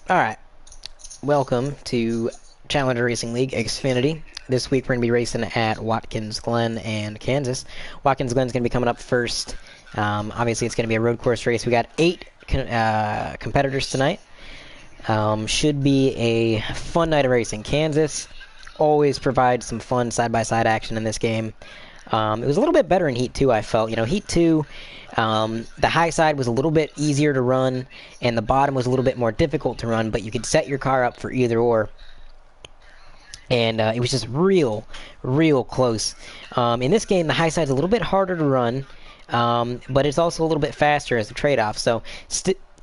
Alright, welcome to Challenger Racing League Xfinity. This week we're going to be racing at Watkins Glen and Kansas. Watkins Glen's going to be coming up first. Obviously it's going to be a road course race. We got 8 competitors tonight. Should be a fun night of racing. Kansas always provides some fun side-by-side action in this game. It was a little bit better in Heat 2, I felt. You know, Heat 2, the high side was a little bit easier to run, and the bottom was a little bit more difficult to run, but you could set your car up for either or. And it was just real close. In this game, the high side's a little bit harder to run, but it's also a little bit faster as a trade-off. So,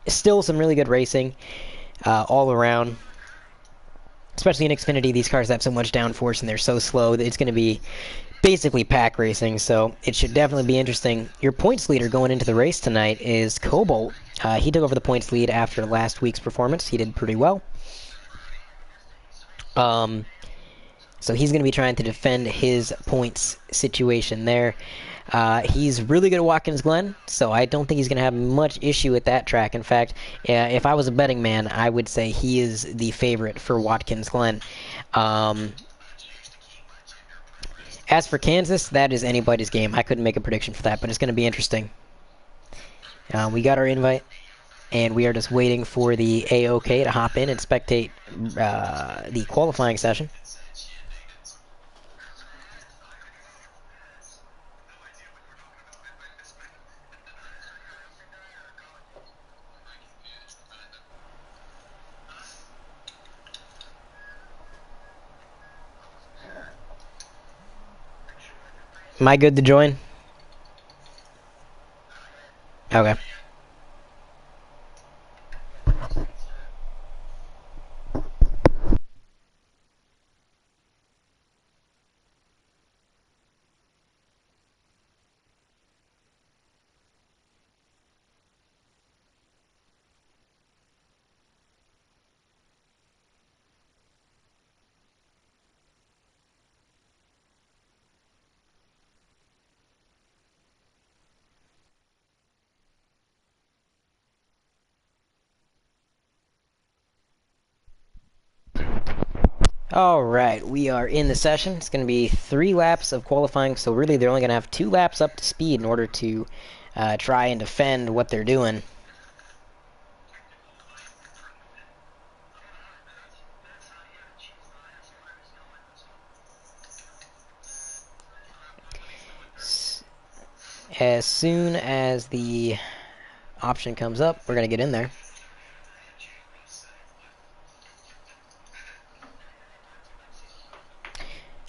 still some really good racing all around. Especially in Xfinity, these cars have so much downforce and they're so slow that it's going to be basically pack racing, so it should definitely be interesting. Your points leader going into the race tonight is Cobalt. He took over the points lead after last week's performance. He did pretty well. So he's going to be trying to defend his points situation there. He's really good at Watkins Glen, so I don't think he's going to have much issue with that track. In fact, if I was a betting man, I would say he is the favorite for Watkins Glen. As for Kansas, that is anybody's game. I couldn't make a prediction for that, but it's going to be interesting. We got our invite, and we are just waiting for the AOK to hop in and spectate the qualifying session. Am I good to join? Okay. Alright, we are in the session. It's going to be 3 laps of qualifying, so really they're only going to have 2 laps up to speed in order to try and defend what they're doing. As soon as the option comes up, we're going to get in there.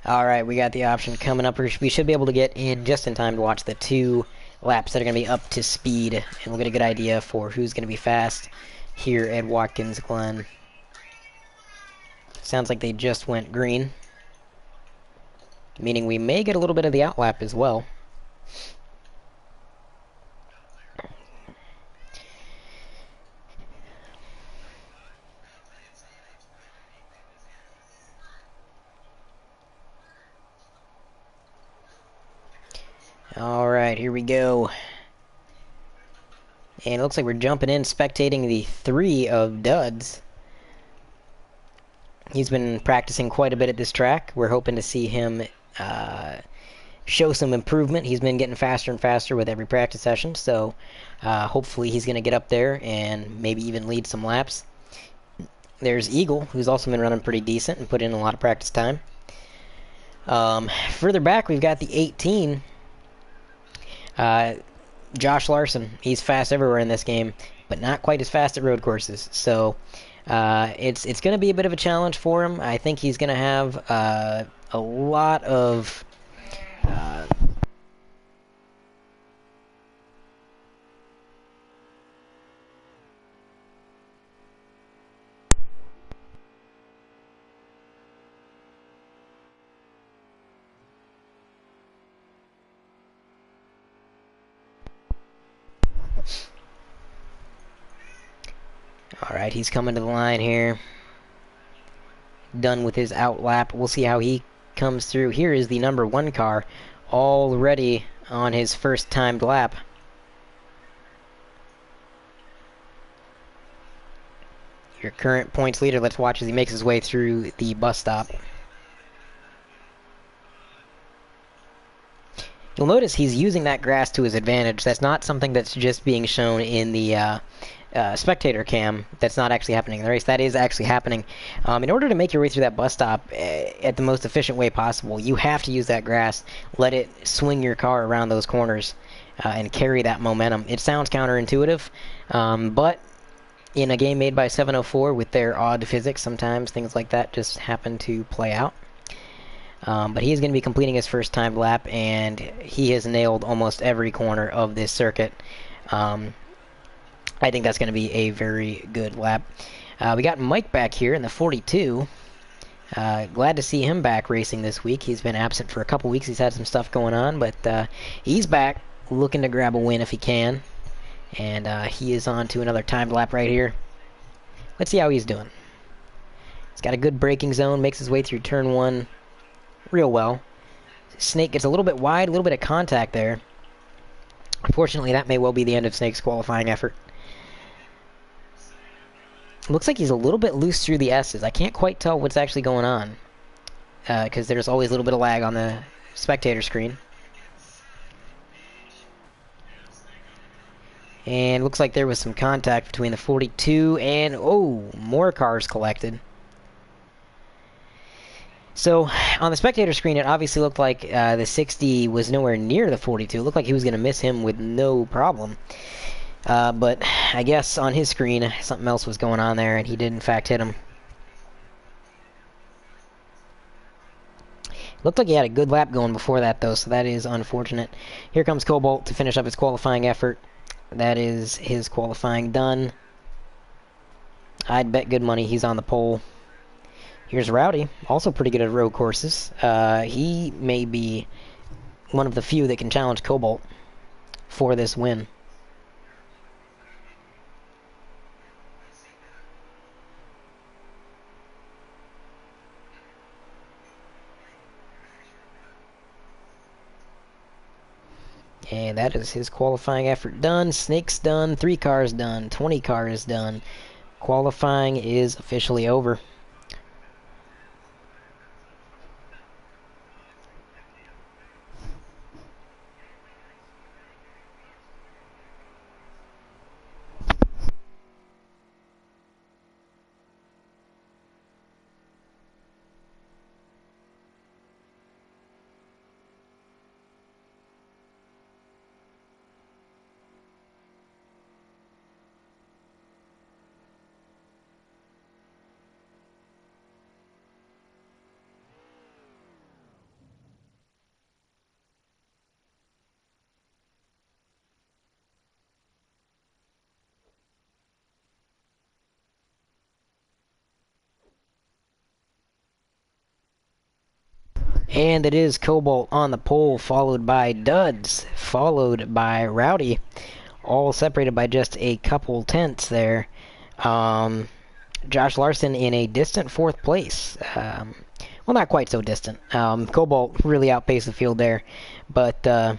Alright, we got the option coming up. We should be able to get in just in time to watch the 2 laps that are going to be up to speed, and we'll get a good idea for who's going to be fast here at Watkins Glen. Sounds like they just went green, meaning we may get a little bit of the outlap as well. Alright, here we go. And it looks like we're jumping in, spectating the 3 of Duds. He's been practicing quite a bit at this track. We're hoping to see him show some improvement. He's been getting faster and faster with every practice session, so hopefully he's going to get up there and maybe even lead some laps. There's Eagle, who's also been running pretty decent and put in a lot of practice time. Further back, we've got the 18. Josh Larson. He's fast everywhere in this game, but not quite as fast at road courses. So it's going to be a bit of a challenge for him. I think he's going to have a lot of Alright, he's coming to the line here. Done with his outlap. We'll see how he comes through. Here is the number 1 car, already on his first timed lap. your current points leader. Let's watch as he makes his way through the bus stop. You'll notice he's using that grass to his advantage. That's not something that's just being shown in the spectator cam. That's not actually happening in the race. That is actually happening. In order to make your way through that bus stop at the most efficient way possible, you have to use that grass. Let it swing your car around those corners and carry that momentum. It sounds counterintuitive, but in a game made by 704 with their odd physics, sometimes things like that just happen to play out. But he is going to be completing his first timed lap, and he has nailed almost every corner of this circuit. I think that's going to be a very good lap. We got Mike back here in the 42. Glad to see him back racing this week. He's been absent for a couple weeks. He's had some stuff going on, but he's back looking to grab a win if he can. And he is on to another timed lap right here. Let's see how he's doing. He's got a good braking zone, makes his way through turn 1 real well. Snake gets a little bit wide, a little bit of contact there. Unfortunately, that may well be the end of Snake's qualifying effort. Looks like he's a little bit loose through the S's. I can't quite tell what's actually going on, because there's always a little bit of lag on the spectator screen. And looks like there was some contact between the 42 and, oh, more cars collected. So, on the spectator screen, it obviously looked like the 60 was nowhere near the 42. It looked like he was going to miss him with no problem. But I guess on his screen, something else was going on there, and he did in fact hit him. Looked like he had a good lap going before that, though, so that is unfortunate. Here comes Cobalt to finish up his qualifying effort. That is his qualifying done. I'd bet good money he's on the pole. Here's Rowdy, also pretty good at road courses. He may be one of the few that can challenge Cobalt for this win. And that is his qualifying effort done. Snake's done. 3 cars done. 20 cars done. Qualifying is officially over. And it is Cobalt on the pole, followed by Duds, followed by Rowdy, all separated by just a couple tenths there. Josh Larson in a distant 4th place. Well, not quite so distant. Cobalt really outpaced the field there, but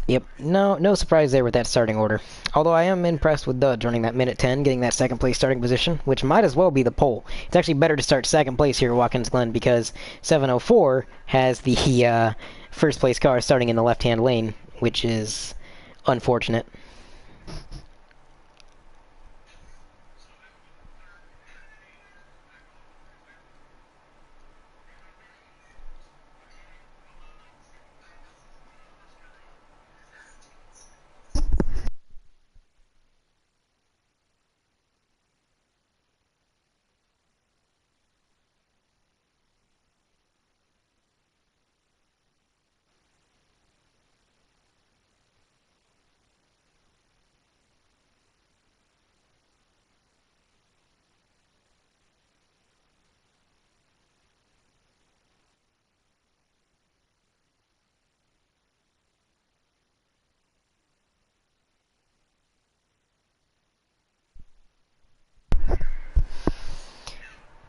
yep, no surprise there with that starting order. Although I am impressed with Duds running that minute 10, getting that 2nd place starting position, which might as well be the pole. It's actually better to start 2nd place here at Watkins Glen because 704 has the 1st place car starting in the left-hand lane, which is unfortunate.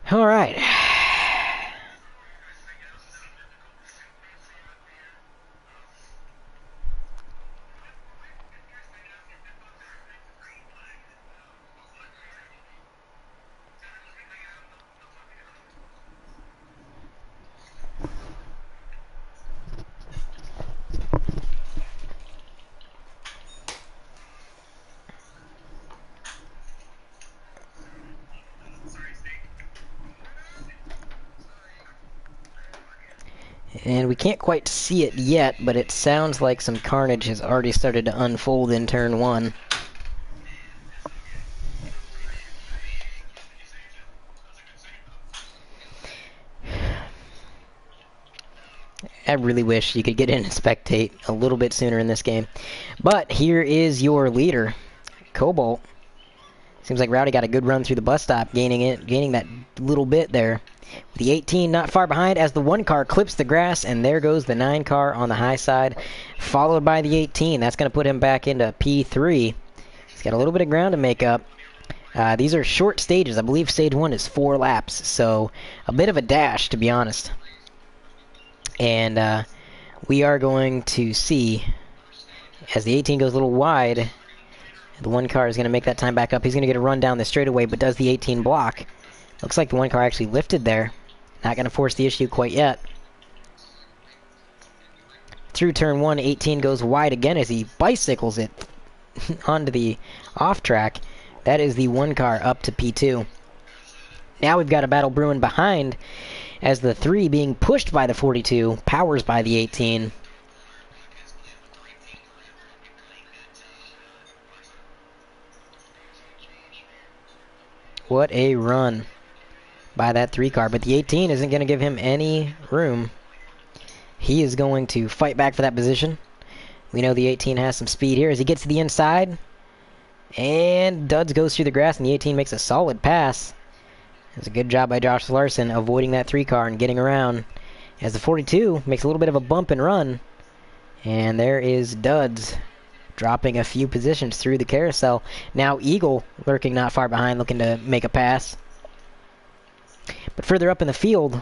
All right. And we can't quite see it yet, but it sounds like some carnage has already started to unfold in turn 1. I really wish you could get in and spectate a little bit sooner in this game. But here is your leader, Cobalt. Seems like Rowdy got a good run through the bus stop, gaining that little bit there. The 18 not far behind as the 1 car clips the grass, and there goes the 9 car on the high side, followed by the 18. That's going to put him back into P3. He's got a little bit of ground to make up. These are short stages. I believe stage 1 is 4 laps, so a bit of a dash, to be honest. And we are going to see, as the 18 goes a little wide, the 1 car is going to make that time back up. He's going to get a run down the straightaway, but does the 18 block? Looks like the 1 car actually lifted there. Not going to force the issue quite yet. Through turn 1, 18 goes wide again as he bicycles it onto the off track. That is the 1 car up to P2. Now we've got a battle brewing behind as the 3 being pushed by the 42 powers by the 18. What a run by that 3 car, but the 18 isn't going to give him any room. He is going to fight back for that position. We know the 18 has some speed here as he gets to the inside, and Duds goes through the grass, and the 18 makes a solid pass. It's a good job by Josh Larson avoiding that 3 car and getting around as the 42 makes a little bit of a bump and run, and there is Duds dropping a few positions through the carousel. Now Eagle lurking not far behind, looking to make a pass. But further up in the field,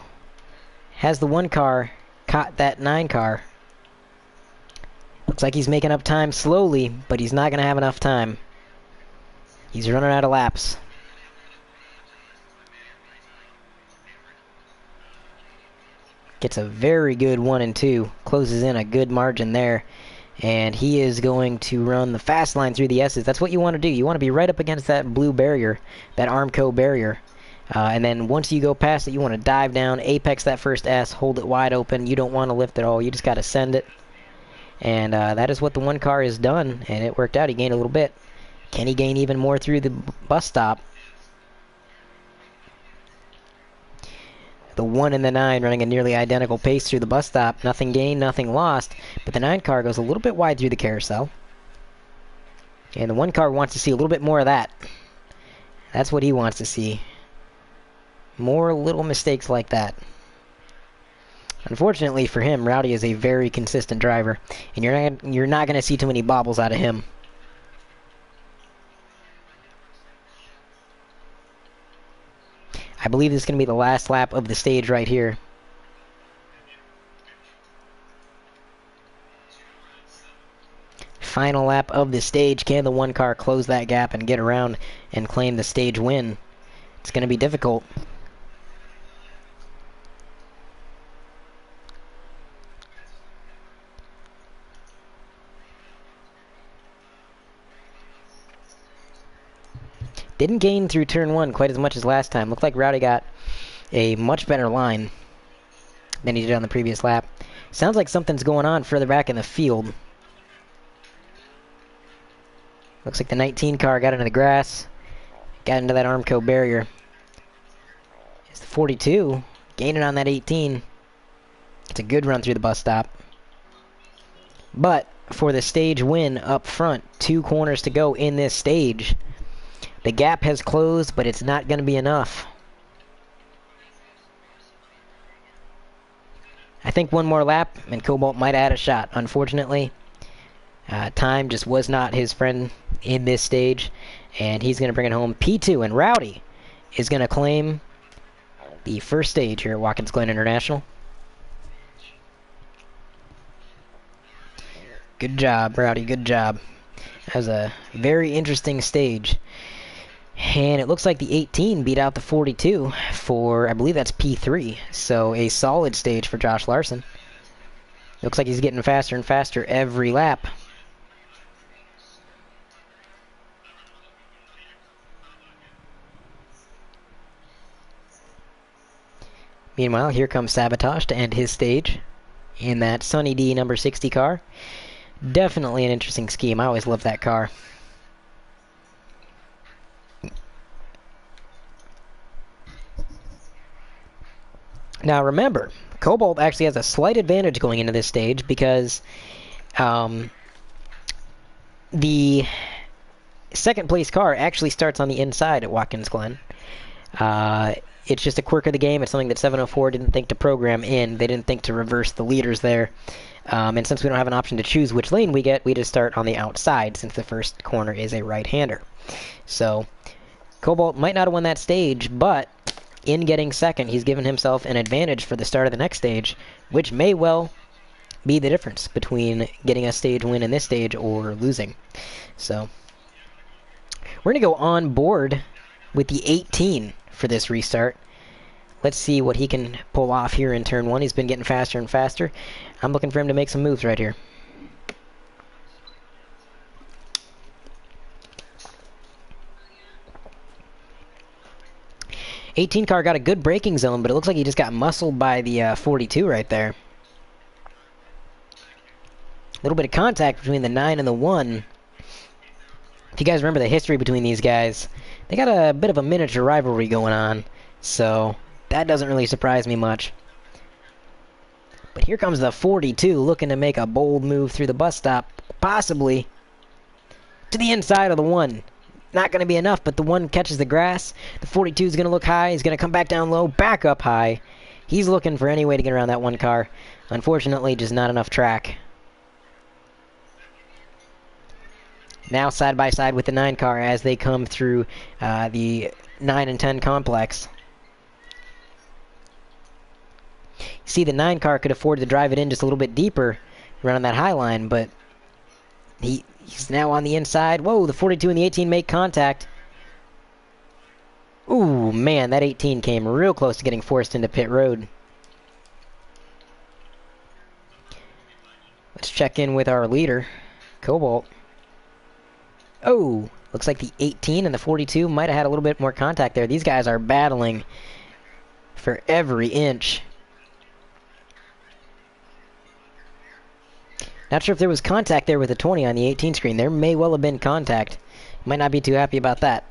has the 1 car caught that 9 car. Looks like he's making up time slowly, but he's not going to have enough time. He's running out of laps. Gets a very good 1 and 2. Closes in a good margin there. And he is going to run the fast line through the S's. That's what you want to do. You want to be right up against that blue barrier, that Armco barrier. And then once you go past it, you want to dive down, apex that first S, hold it wide open. You don't want to lift at all. You just got to send it. And that is what the 1 car has done, and it worked out. He gained a little bit. Can he gain even more through the bus stop? The 1 and the 9 running a nearly identical pace through the bus stop. Nothing gained, nothing lost. But the 9 car goes a little bit wide through the carousel. And the 1 car wants to see a little bit more of that. That's what he wants to see. More little mistakes like that. Unfortunately for him, Rowdy is a very consistent driver. And you're not going to see too many bobbles out of him. I believe this is going to be the last lap of the stage right here. Final lap of the stage. Can the 1 car close that gap and get around and claim the stage win? It's going to be difficult. Didn't gain through turn 1 quite as much as last time. Looked like Rowdy got a much better line than he did on the previous lap. Sounds like something's going on further back in the field. Looks like the 19 car got into the grass, got into that Armco barrier. It's the 42 gaining on that 18. It's a good run through the bus stop. But for the stage win up front, 2 corners to go in this stage. The gap has closed, but it's not going to be enough. I think 1 more lap, and Cobalt might add a shot. Unfortunately, time just was not his friend in this stage, and he's going to bring it home P2, and Rowdy is going to claim the first stage here at Watkins Glen International. Good job, Rowdy, good job. That was a very interesting stage. And it looks like the 18 beat out the 42 for, I believe that's P3. So a solid stage for Josh Larson. Looks like he's getting faster and faster every lap. Meanwhile, here comes Sabotage to end his stage. in that Sunny D number 60 car. Definitely an interesting scheme. I always loved that car. Now remember, Cobalt actually has a slight advantage going into this stage because the second place car actually starts on the inside at Watkins Glen. It's just a quirk of the game. It's something that 704 didn't think to program in. They didn't think to reverse the leaders there. And since we don't have an option to choose which lane we get, we just start on the outside since the first corner is a right-hander. So Cobalt might not have won that stage, but in getting second, he's given himself an advantage for the start of the next stage, which may well be the difference between getting a stage win in this stage or losing. So we're going to go on board with the 18 for this restart. Let's see what he can pull off here in turn one. He's been getting faster and faster. I'm looking for him to make some moves right here. '18 car got a good braking zone, but it looks like he just got muscled by the 42 right there. A little bit of contact between the 9 and the 1. If you guys remember the history between these guys, they got a bit of a miniature rivalry going on, so that doesn't really surprise me much. But here comes the 42 looking to make a bold move through the bus stop, possibly to the inside of the 1. Not going to be enough, but the 1 catches the grass. The 42 is going to look high. He's going to come back down low, back up high. He's looking for any way to get around that 1 car. Unfortunately, just not enough track. Now side by side with the 9 car as they come through the 9 and 10 complex. See, the 9 car could afford to drive it in just a little bit deeper around that high line, but he's now on the inside. Whoa, the 42 and the 18 make contact. Ooh, man, that 18 came real close to getting forced into pit road. Let's check in with our leader, Cobalt. Oh, looks like the 18 and the 42 might have had a little bit more contact there. These guys are battling for every inch. Not sure if there was contact there with the 20 on the 18 screen. There may well have been contact. Might not be too happy about that.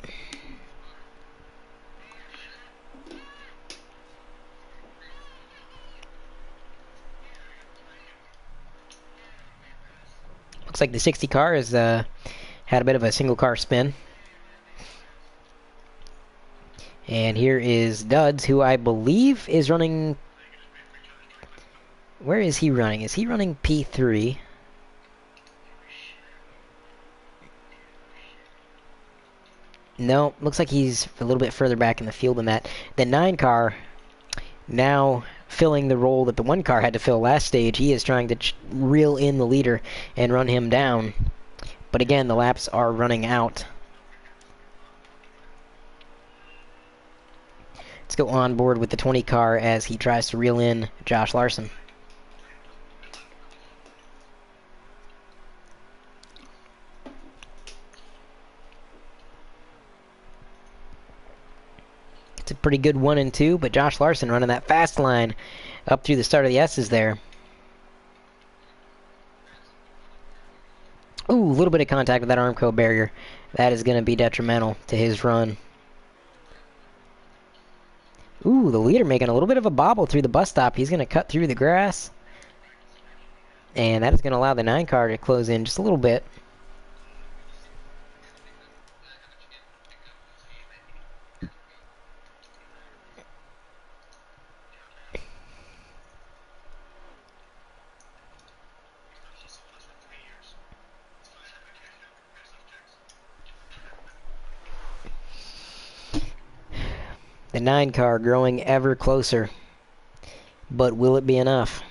Looks like the 60 car has had a bit of a single car spin. And here is Duds, who I believe is running... Where is he running? Is he running P3? No, looks like he's a little bit further back in the field than that. The 9 car now filling the role that the 1 car had to fill last stage. He is trying to reel in the leader and run him down. But again, the laps are running out. Let's go on board with the 20 car as he tries to reel in Josh Larson. It's a pretty good 1 and 2, but Josh Larson running that fast line up through the start of the S's there. Ooh, a little bit of contact with that Armco barrier. That is going to be detrimental to his run. Ooh, the leader making a little bit of a bobble through the bus stop. He's going to cut through the grass. And that is going to allow the 9 car to close in just a little bit. The 9 car growing ever closer. But will it be enough?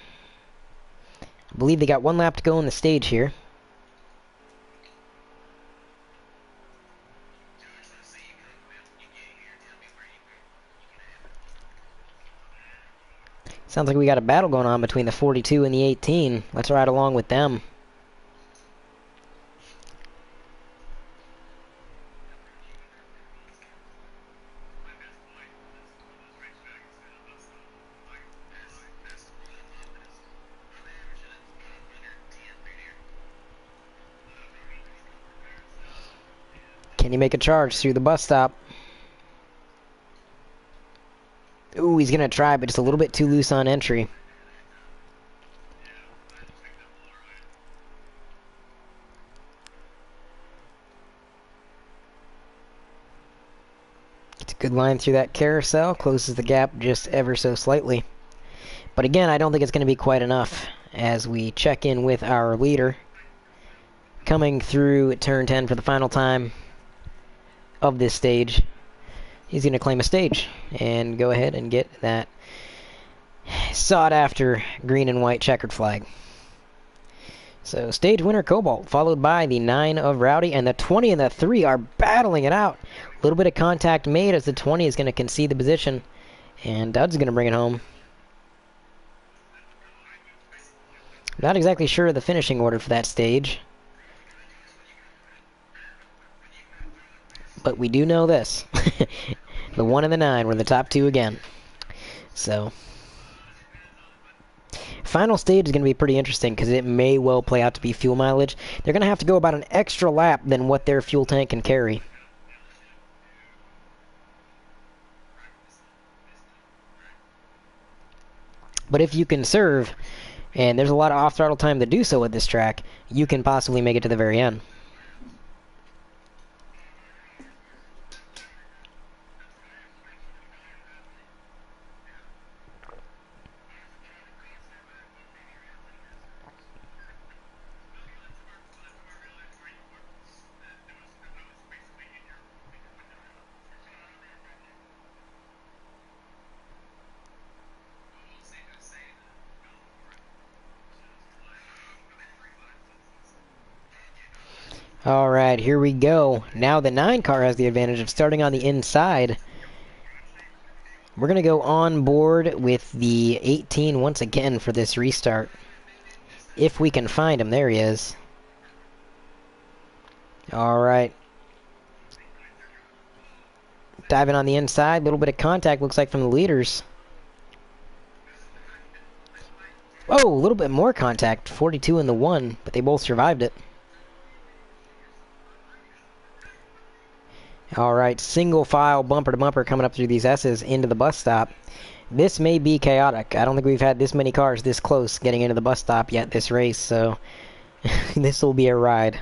I believe they got 1 lap to go in the stage here. Sounds like we got a battle going on between the 42 and the 18. Let's ride along with them. Can you make a charge through the bus stop? Ooh, he's going to try, but it's a little bit too loose on entry. It's a good line through that carousel. Closes the gap just ever so slightly. But again, I don't think it's going to be quite enough as we check in with our leader. Coming through at turn 10 for the final time of this stage. He's going to claim a stage and go ahead and get that sought-after green and white checkered flag. So stage winner Cobalt, followed by the 9 of Rowdy, and the 20 and the 3 are battling it out. A little bit of contact made as the 20 is going to concede the position, and Dud's going to bring it home. Not exactly sure of the finishing order for that stage. But we do know this. The 1 and the 9 were the top 2 again. So, final stage is going to be pretty interesting because it may well play out to be fuel mileage. They're going to have to go about an extra lap than what their fuel tank can carry. But if you conserve, and there's a lot of off-throttle time to do so with this track, you can possibly make it to the very end. Alright, here we go. Now the 9 car has the advantage of starting on the inside. We're going to go on board with the 18 once again for this restart. If we can find him. There he is. Alright. Diving on the inside. A little bit of contact looks like from the leaders. Oh, a little bit more contact. 42 in the 1, but they both survived it. Alright, single file, bumper to bumper coming up through these S's into the bus stop. This may be chaotic. I don't think we've had this many cars this close getting into the bus stop yet this race, so this will be a ride.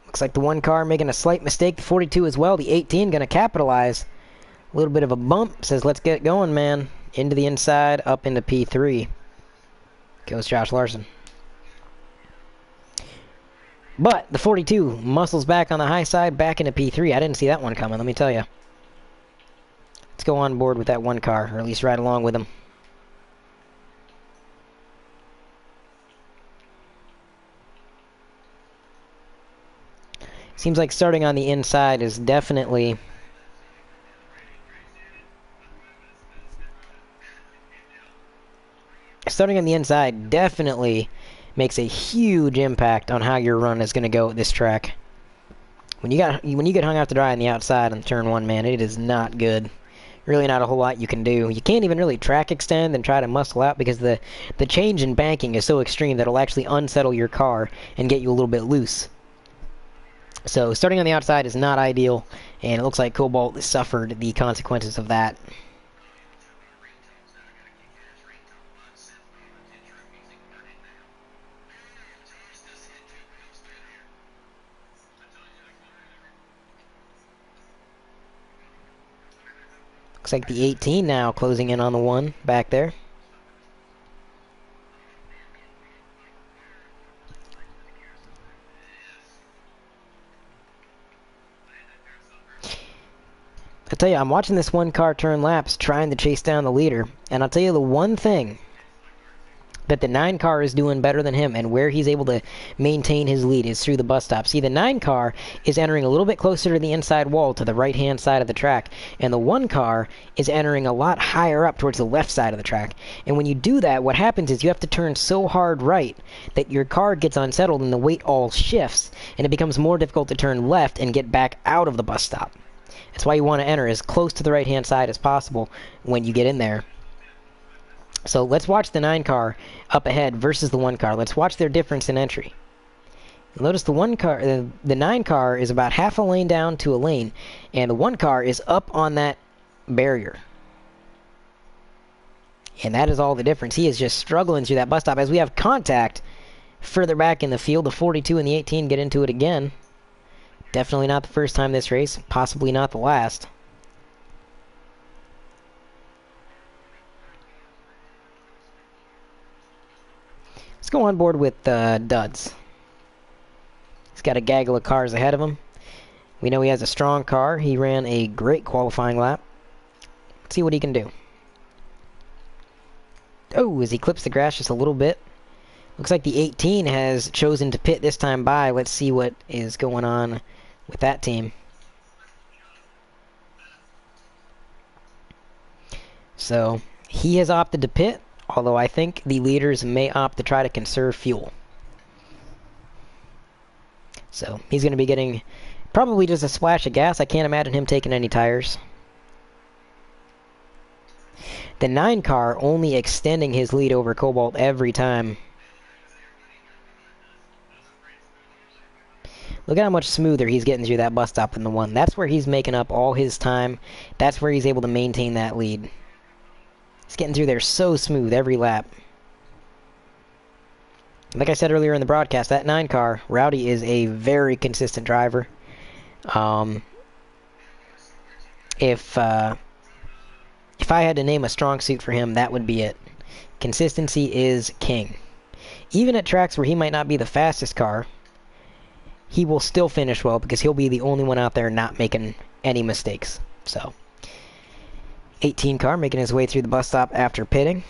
Looks like the 1 car making a slight mistake, the 42 as well. The 18 going to capitalize. A little bit of a bump, says let's get going, man. Into the inside, up into P3. Goes Josh Larson. But the 42 muscles back on the high side, back into P3. I didn't see that one coming, let me tell you. Let's go on board with that 1 car, or at least ride along with him. Seems like starting on the inside is definitely... Starting on the inside definitely makes a huge impact on how your run is going to go at this track. When you get hung out to dry on the outside on turn 1, man, it is not good. Really not a whole lot you can do. You can't even really track extend and try to muscle out because the change in banking is so extreme that it'll actually unsettle your car and get you a little bit loose. So starting on the outside is not ideal, and it looks like Cobalt suffered the consequences of that. Looks like the 18 now closing in on the 1 back there. I tell you, I'm watching this 1 car turn laps trying to chase down the leader, and I'll tell you the one thing that the 9 car is doing better than him and where he's able to maintain his lead is through the bus stop. See, the 9 car is entering a little bit closer to the inside wall to the right-hand side of the track, and the 1 car is entering a lot higher up towards the left side of the track. And when you do that, what happens is you have to turn so hard right that your car gets unsettled and the weight all shifts, and it becomes more difficult to turn left and get back out of the bus stop. That's why you want to enter as close to the right-hand side as possible when you get in there. So let's watch the 9 car up ahead versus the 1 car. Let's watch their difference in entry. Notice the one car, the 9 car is about half a lane down to a lane, and the 1 car is up on that barrier. And that is all the difference. He is just struggling through that bus stop as we have contact further back in the field. The 42 and the 18 get into it again. Definitely not the first time this race, possibly not the last. Let's go on board with Duds. He's got a gaggle of cars ahead of him. We know he has a strong car. He ran a great qualifying lap. Let's see what he can do. Oh, as he clips the grass just a little bit. Looks like the 18 has chosen to pit this time by. Let's see what is going on with that team. So, he has opted to pit, although I think the leaders may opt to try to conserve fuel. So, he's going to be getting probably just a splash of gas. I can't imagine him taking any tires. The 9 car only extending his lead over Cobalt every time. Look at how much smoother he's getting through that bus stop than the 1. That's where he's making up all his time. That's where he's able to maintain that lead. He's getting through there so smooth every lap. Like I said earlier in the broadcast, that 9 car, Rowdy is a very consistent driver. If I had to name a strong suit for him, that would be it. Consistency is king. Even at tracks where he might not be the fastest car, he will still finish well because he'll be the only one out there not making any mistakes. So, 18 car making his way through the bus stop after pitting.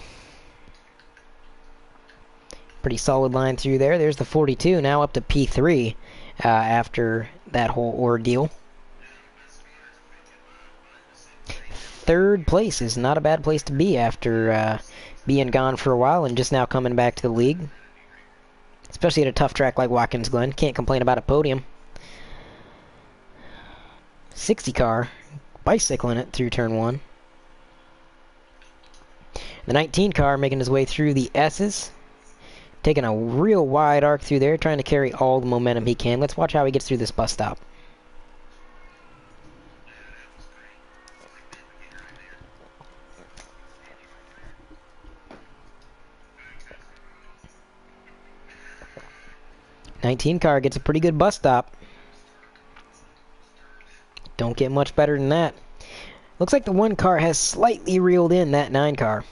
Pretty solid line through there. There's the 42, now up to P3 after that whole ordeal. 3rd place is not a bad place to be after being gone for a while and just now coming back to the league. Especially at a tough track like Watkins Glen. Can't complain about a podium. 60 car, bicycling it through turn 1. The 19 car making his way through the S's. Taking a real wide arc through there, trying to carry all the momentum he can. Let's watch how he gets through this bus stop. '19 car gets a pretty good bus stop. Don't get much better than that. Looks like the 1 car has slightly reeled in that 9 car.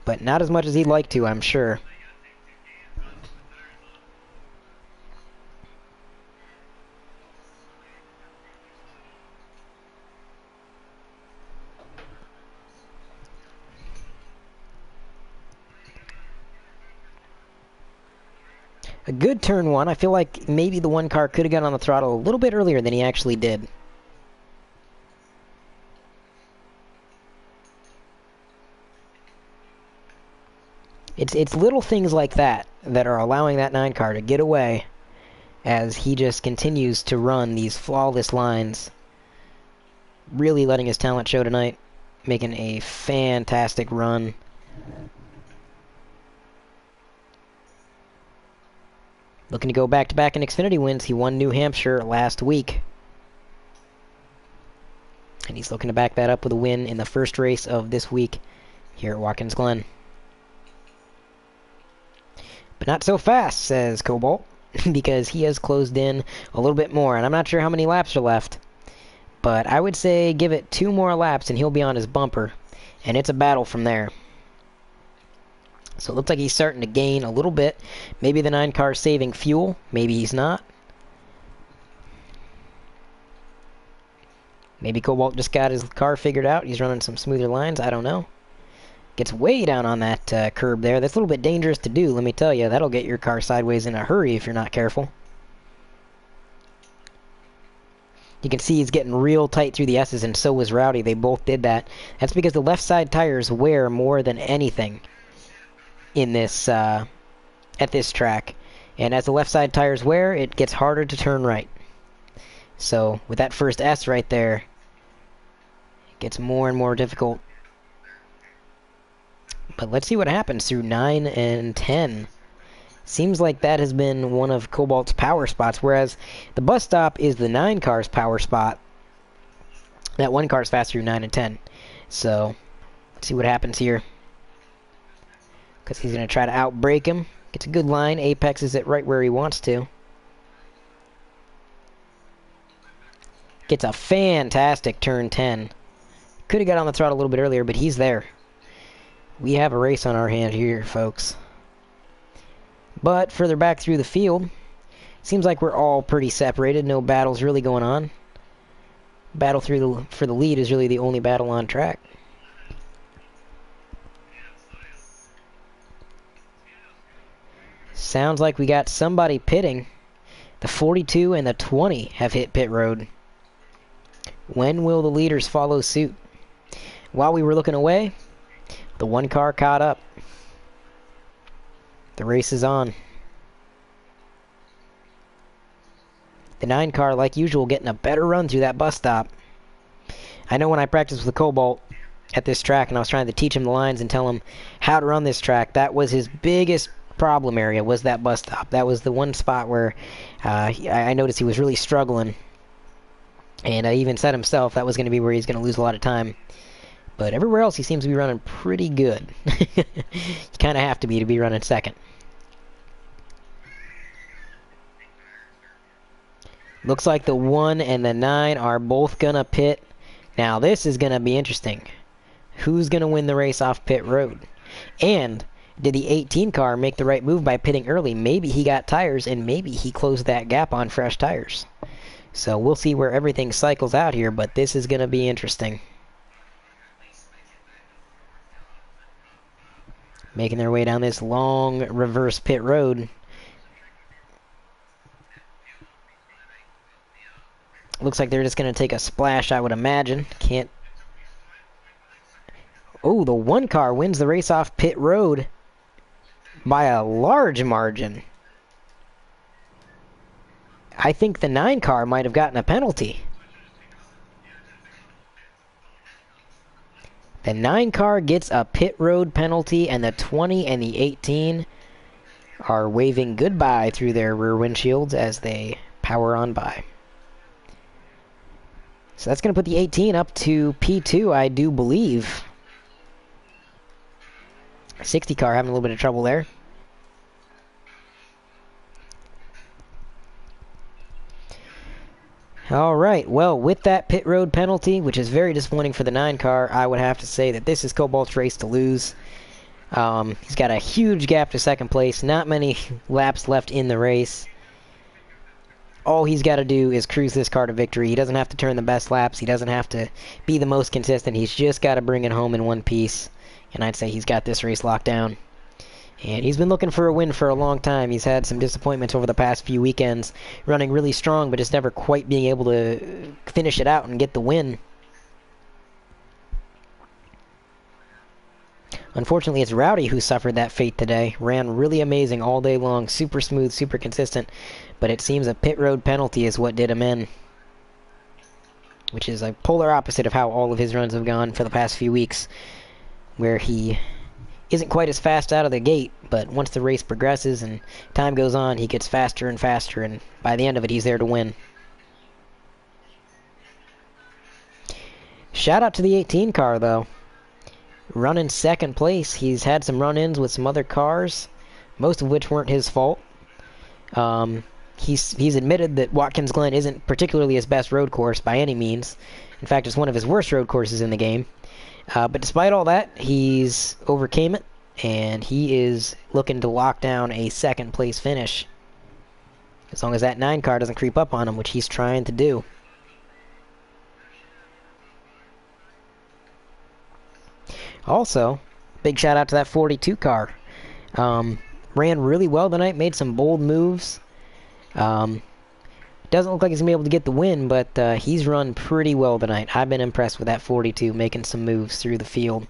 But not as much as he'd like to, I'm sure. A good turn 1. I feel like maybe the 1 car could have got on the throttle a little bit earlier than he actually did. It's little things like that that are allowing that 9 car to get away as he just continues to run these flawless lines. Really letting his talent show tonight. Making a fantastic run. Looking to go back-to-back in Xfinity wins. He won New Hampshire last week. And he's looking to back that up with a win in the first race of this week here at Watkins Glen. But not so fast, says Cobalt, because he has closed in a little bit more. And I'm not sure how many laps are left. But I would say give it 2 more laps and he'll be on his bumper. And it's a battle from there. So it looks like he's starting to gain a little bit. Maybe the 9 car is saving fuel. Maybe he's not. Maybe Cobalt just got his car figured out. He's running some smoother lines. I don't know. Gets way down on that curb there. That's a little bit dangerous to do, let me tell you. That'll get your car sideways in a hurry if you're not careful. You can see he's getting real tight through the S's, and so was Rowdy. They both did that. That's because the left side tires wear more than anything in this at this track. And as the left side tires wear, it gets harder to turn right. So with that first S right there, it gets more and more difficult. But let's see what happens through 9 and 10. Seems like that has been one of Cobalt's power spots, whereas the bus stop is the 9 car's power spot. That 1 car's faster through 9 and 10. So, let's see what happens here. Because he's going to try to outbrake him. Gets a good line. Apexes it right where he wants to. Gets a fantastic turn 10. Could have got on the throttle a little bit earlier, but he's there. We have a race on our hand here, folks. But further back through the field, seems like we're all pretty separated. No battles really going on. Battle for the lead is really the only battle on track. Sounds like we got somebody pitting. The 42 and the 20 have hit pit road. When will the leaders follow suit? While we were looking away, the 1 car caught up. The race is on. The 9 car, like usual, getting a better run through that bus stop. I know when I practiced with the Cobalt at this track and I was trying to teach him the lines and tell him how to run this track, that was his biggest problem area, was that bus stop. That was the one spot where I noticed he was really struggling. And I even said himself that was going to be where he's going to lose a lot of time. But everywhere else he seems to be running pretty good. You kind of have to be running second. Looks like the 1 and the 9 are both going to pit. Now this is going to be interesting. Who's going to win the race off pit road? And did the 18 car make the right move by pitting early? Maybe he got tires and maybe he closed that gap on fresh tires. So we'll see where everything cycles out here, but this is going to be interesting. Making their way down this long reverse pit road. Looks like they're just going to take a splash, I would imagine. Can't... Oh, the 1 car wins the race off pit road by a large margin. I think the 9 car might have gotten a penalty. The 9 car gets a pit road penalty, and the 20 and the 18 are waving goodbye through their rear windshields as they power on by. So that's going to put the 18 up to P2, I do believe. 60 car having a little bit of trouble there. Alright, well, with that pit road penalty, which is very disappointing for the 9 car, I would have to say that this is Cobalt's race to lose. He's got a huge gap to second place, not many laps left in the race. All he's got to do is cruise this car to victory. He doesn't have to turn the best laps. He doesn't have to be the most consistent. He's just got to bring it home in one piece. And I'd say he's got this race locked down. And he's been looking for a win for a long time. He's had some disappointments over the past few weekends, running really strong, but just never quite being able to finish it out and get the win. Unfortunately, it's Rowdy who suffered that fate today. Ran really amazing all day long, super smooth, super consistent, but it seems a pit road penalty is what did him in. Which is a polar opposite of how all of his runs have gone for the past few weeks, where he isn't quite as fast out of the gate, but once the race progresses and time goes on, he gets faster and faster, and by the end of it, he's there to win. Shout out to the 18 car, though. Running second place. He's had some run-ins with some other cars, most of which weren't his fault. He's admitted that Watkins Glen isn't particularly his best road course by any means. In fact, it's one of his worst road courses in the game. But despite all that, he's overcame it, and he is looking to lock down a second place finish. As long as that 9 car doesn't creep up on him, which he's trying to do. Also, big shout out to that 42 car. Ran really well tonight, made some bold moves. Doesn't look like he's going to be able to get the win, but he's run pretty well tonight. I've been impressed with that 42, making some moves through the field.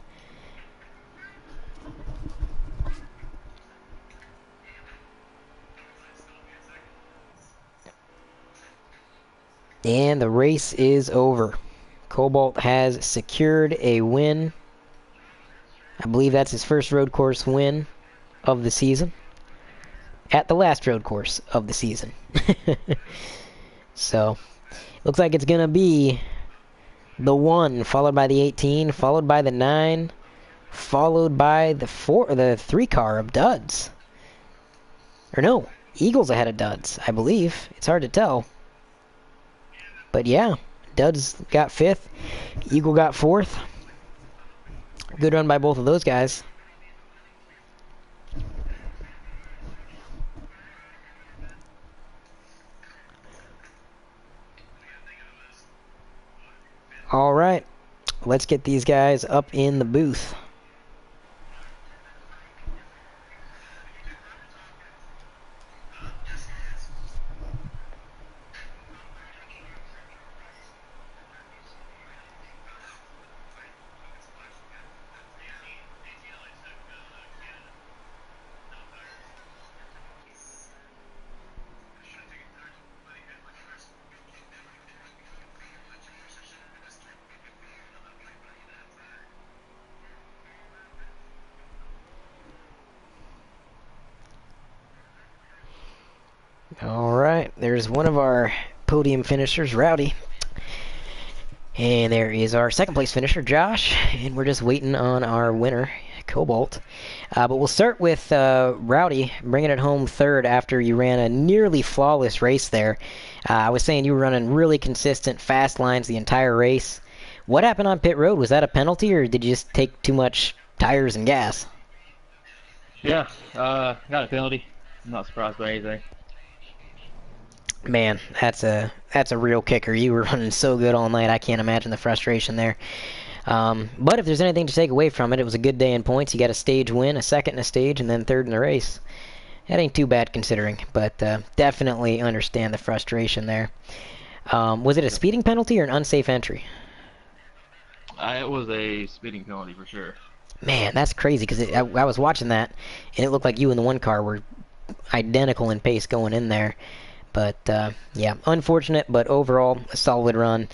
And the race is over. Cobalt has secured a win. I believe that's his first road course win of the season. at the last road course of the season. So, looks like it's going to be the 1, followed by the 18, followed by the 9, followed by the 3 car of Duds. Or no, Eagles ahead of Duds, I believe. It's hard to tell. But yeah, Duds got 5th, Eagle got 4th. Good run by both of those guys. All right, let's get these guys up in the booth. Alright, there's one of our podium finishers, Rowdy. And there is our second place finisher, Josh. And we're just waiting on our winner, Cobalt. But we'll start with Rowdy bringing it home 3rd after you ran a nearly flawless race there. I was saying you were running really consistent, fast lines the entire race. What happened on pit road? Was that a penalty, or did you just take too much tires and gas? Yeah, got a penalty. I'm not surprised by anything. Man, that's a real kicker. You were running so good all night. I can't imagine the frustration there. But if there's anything to take away from it, it was a good day in points. You got a stage win, a second in a stage, and then 3rd in the race. That ain't too bad considering, but definitely understand the frustration there. Was it a speeding penalty or an unsafe entry? It was a speeding penalty for sure. Man, that's crazy because I was watching that, and it looked like you and the one car were identical in pace going in there. But, yeah, unfortunate, but overall, a solid run.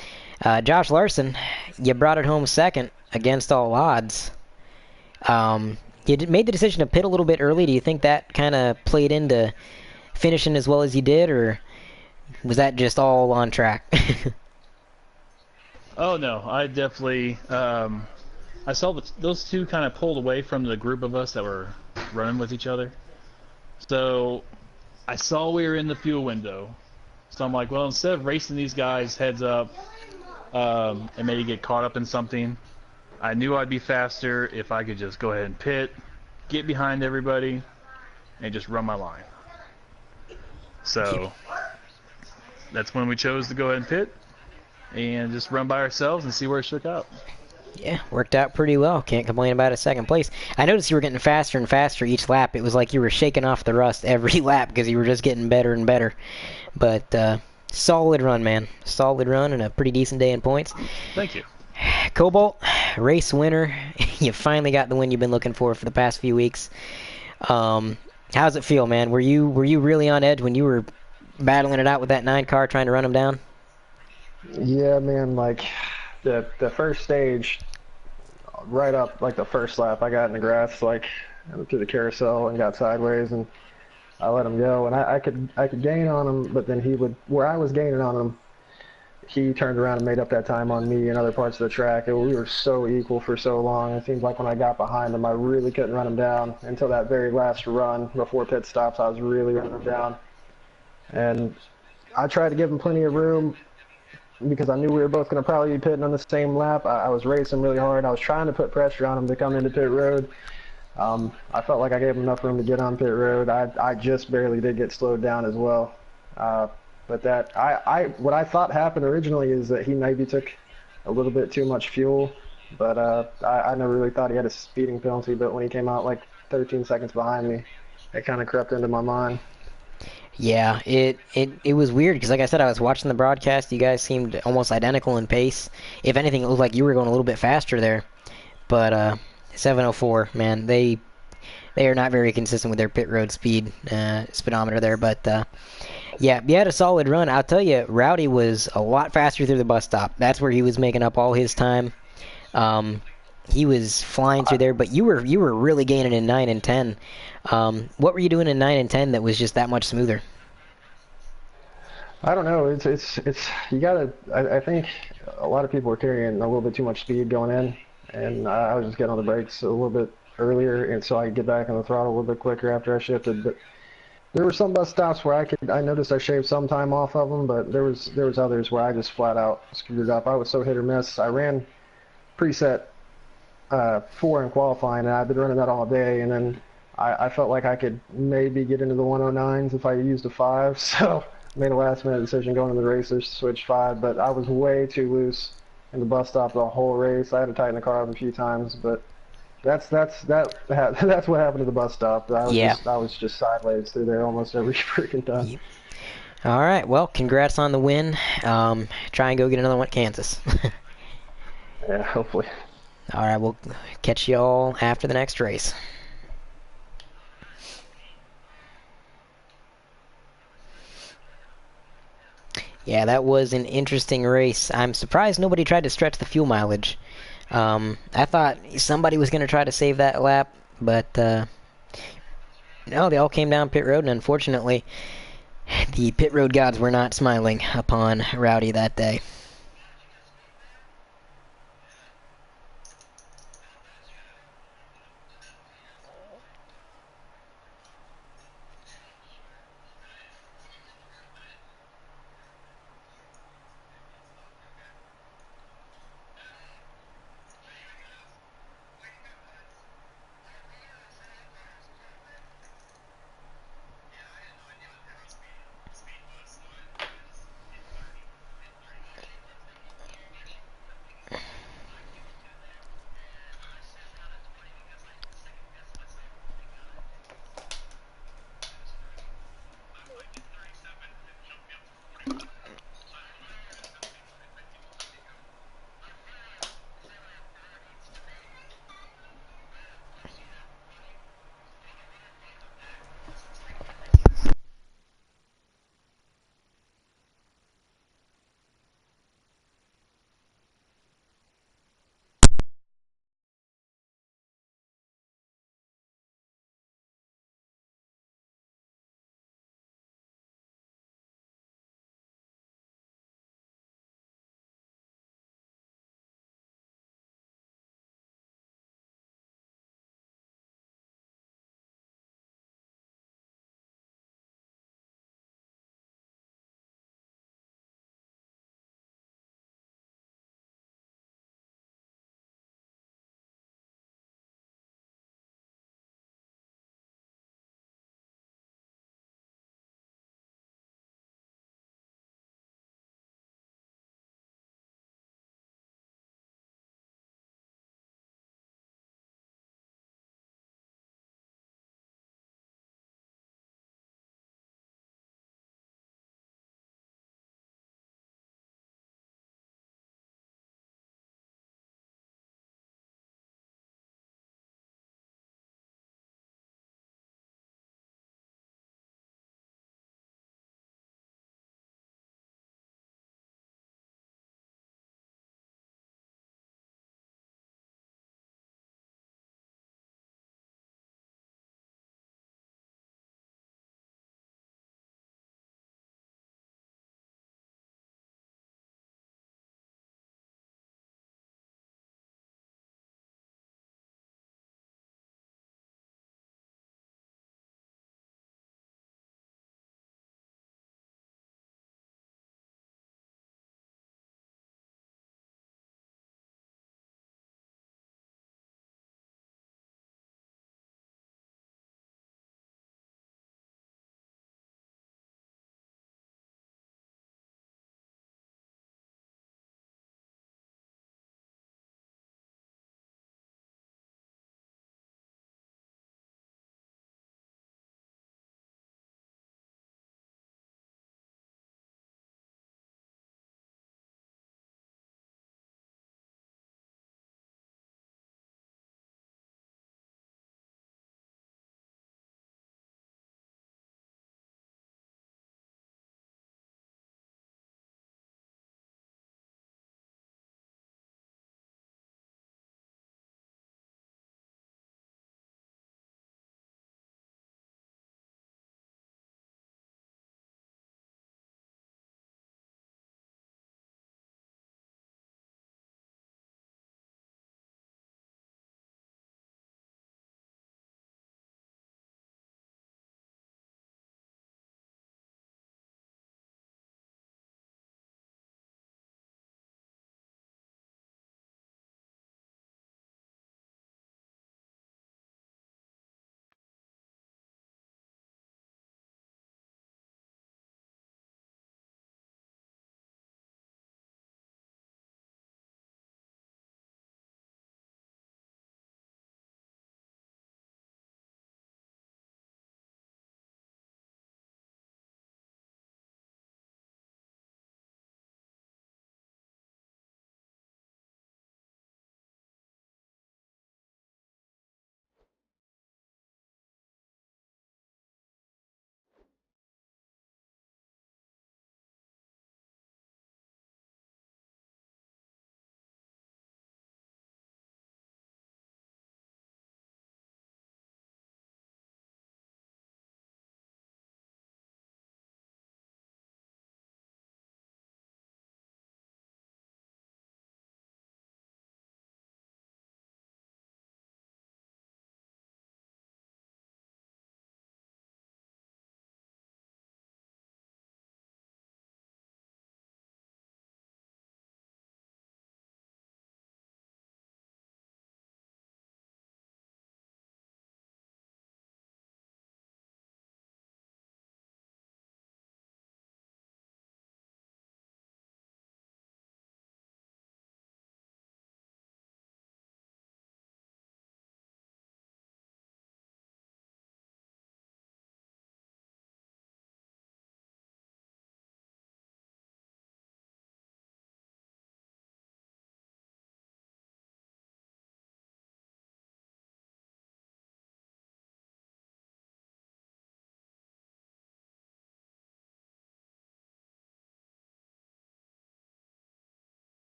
Josh Larson, you brought it home 2nd against all odds. You made the decision to pit a little bit early. Do you think that kind of played into finishing as well as you did, or was that just all on track? Oh, no, I definitely, I saw those two kind of pulled away from the group of us that were running with each other. So I saw we were in the fuel window. So I'm like, well, instead of racing these guys heads up and maybe get caught up in something, I knew I'd be faster if I could just go ahead and pit, get behind everybody, and just run my line. So that's when we chose to go ahead and pit and just run by ourselves and see where it shook out. Yeah, worked out pretty well. Can't complain about a 2nd place. I noticed you were getting faster and faster each lap. It was like you were shaking off the rust every lap because you were just getting better and better. But solid run, man. Solid run and a pretty decent day in points. Thank you. Cobalt, race winner. You finally got the win you've been looking for the past few weeks. How's it feel, man? Were you really on edge when you were battling it out with that 9 car trying to run him down? Yeah, man, like the first stage, right up like the first lap, I got in the grass like to the carousel and got sideways, and I let him go, and I could gain on him, but then where I was gaining on him, he turned around and made up that time on me in other parts of the track. We were so equal for so long. It seems like when I got behind him, I really couldn't run him down until that very last run before pit stops. I was really running him down, and I tried to give him plenty of room because I knew we were both going to probably be pitting on the same lap. I was racing really hard. I was trying to put pressure on him to come into pit road. I felt like I gave him enough room to get on pit road. I just barely did get slowed down as well. But what I thought happened originally is that he maybe took a little bit too much fuel. But I never really thought he had a speeding penalty. But when he came out like 13 seconds behind me, it kind of crept into my mind. Yeah, it was weird because, like I said, I was watching the broadcast. You guys seemed almost identical in pace. If anything, it looked like you were going a little bit faster there. But 704, man, they are not very consistent with their pit road speed speedometer there. But yeah, you had a solid run. I'll tell you, Rowdy was a lot faster through the bus stop. That's where he was making up all his time. He was flying through there, but you were really gaining in 9 and 10. What were you doing in 9 and 10 that was just that much smoother? I don't know. It's you gotta. I think a lot of people were carrying a little bit too much speed going in, and I was just getting on the brakes a little bit earlier, and so I could get back on the throttle a little bit quicker after I shifted. But there were some bus stops where I noticed I shaved some time off of them, but there was others where I just flat out screwed up. I was so hit or miss. I ran preset 4 in qualifying, and I've been running that all day, and then I felt like I could maybe get into the 109s if I used a 5, so made a last minute decision going into the race to switch 5, but I was way too loose in the bus stop the whole race. I had to tighten the car up a few times, but that's what happened to the bus stop. Yeah. I was just sideways through there almost every freaking time. Yep. All right. Well, congrats on the win. Try and go get another one at Kansas. Yeah, hopefully. All right. We'll catch you all after the next race. Yeah, that was an interesting race. I'm surprised nobody tried to stretch the fuel mileage. I thought somebody was going to try to save that lap, but no, they all came down pit road, and unfortunately, the pit road gods were not smiling upon Rowdy that day.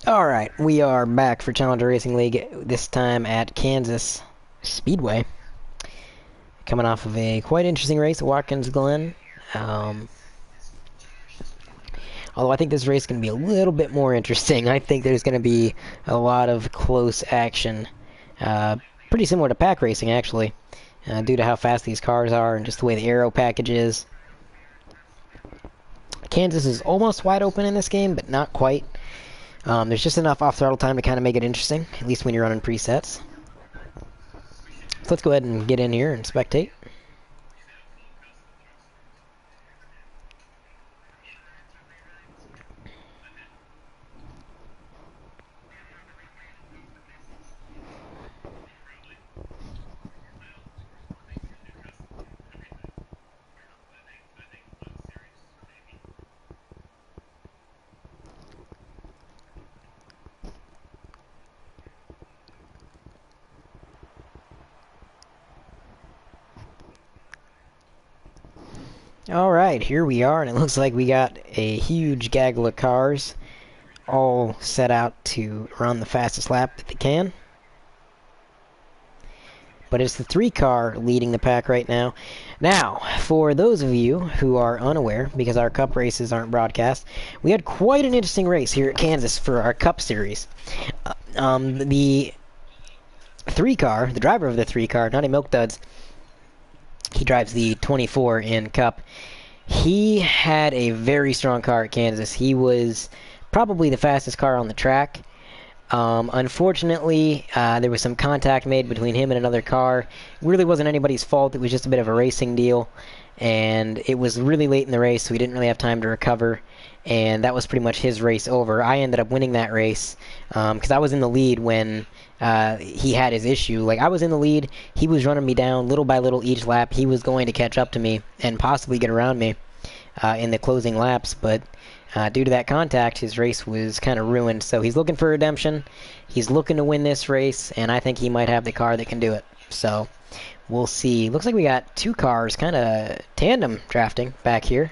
Alright, we are back for Challenger Racing League, this time at Kansas Speedway. Coming off of a quite interesting race at Watkins Glen. Although I think this race is going to be a little bit more interesting. I think there's going to be a lot of close action. Pretty similar to pack racing, actually, due to how fast these cars are and just the way the aero package is. Kansas is almost wide open in this game, but not quite. There's just enough off-throttle time to kind of make it interesting, at least when you're running presets. So let's go ahead and get in here and spectate. Alright, here we are, and it looks like we got a huge gaggle of cars all set out to run the fastest lap that they can. But it's the 3-car leading the pack right now. Now, for those of you who are unaware, because our Cup races aren't broadcast, we had quite an interesting race here at Kansas for our Cup Series. The 3-car, the driver of the 3-car, not a Milk Duds, he drives the 24 in Cup. He had a very strong car at Kansas. He was probably the fastest car on the track. Unfortunately, there was some contact made between him and another car. It really wasn't anybody's fault. It was just a bit of a racing deal. And it was really late in the race, so he didn't really have time to recover. And that was pretty much his race over. I ended up winning that race because I was in the lead when he had his issue. Like, I was in the lead. He was running me down little by little each lap. He was going to catch up to me and possibly get around me in the closing laps. But due to that contact, his race was kind of ruined. So he's looking for redemption. He's looking to win this race, and I think he might have the car that can do it. So we'll see. Looks like we got 2 cars kind of tandem drafting back here.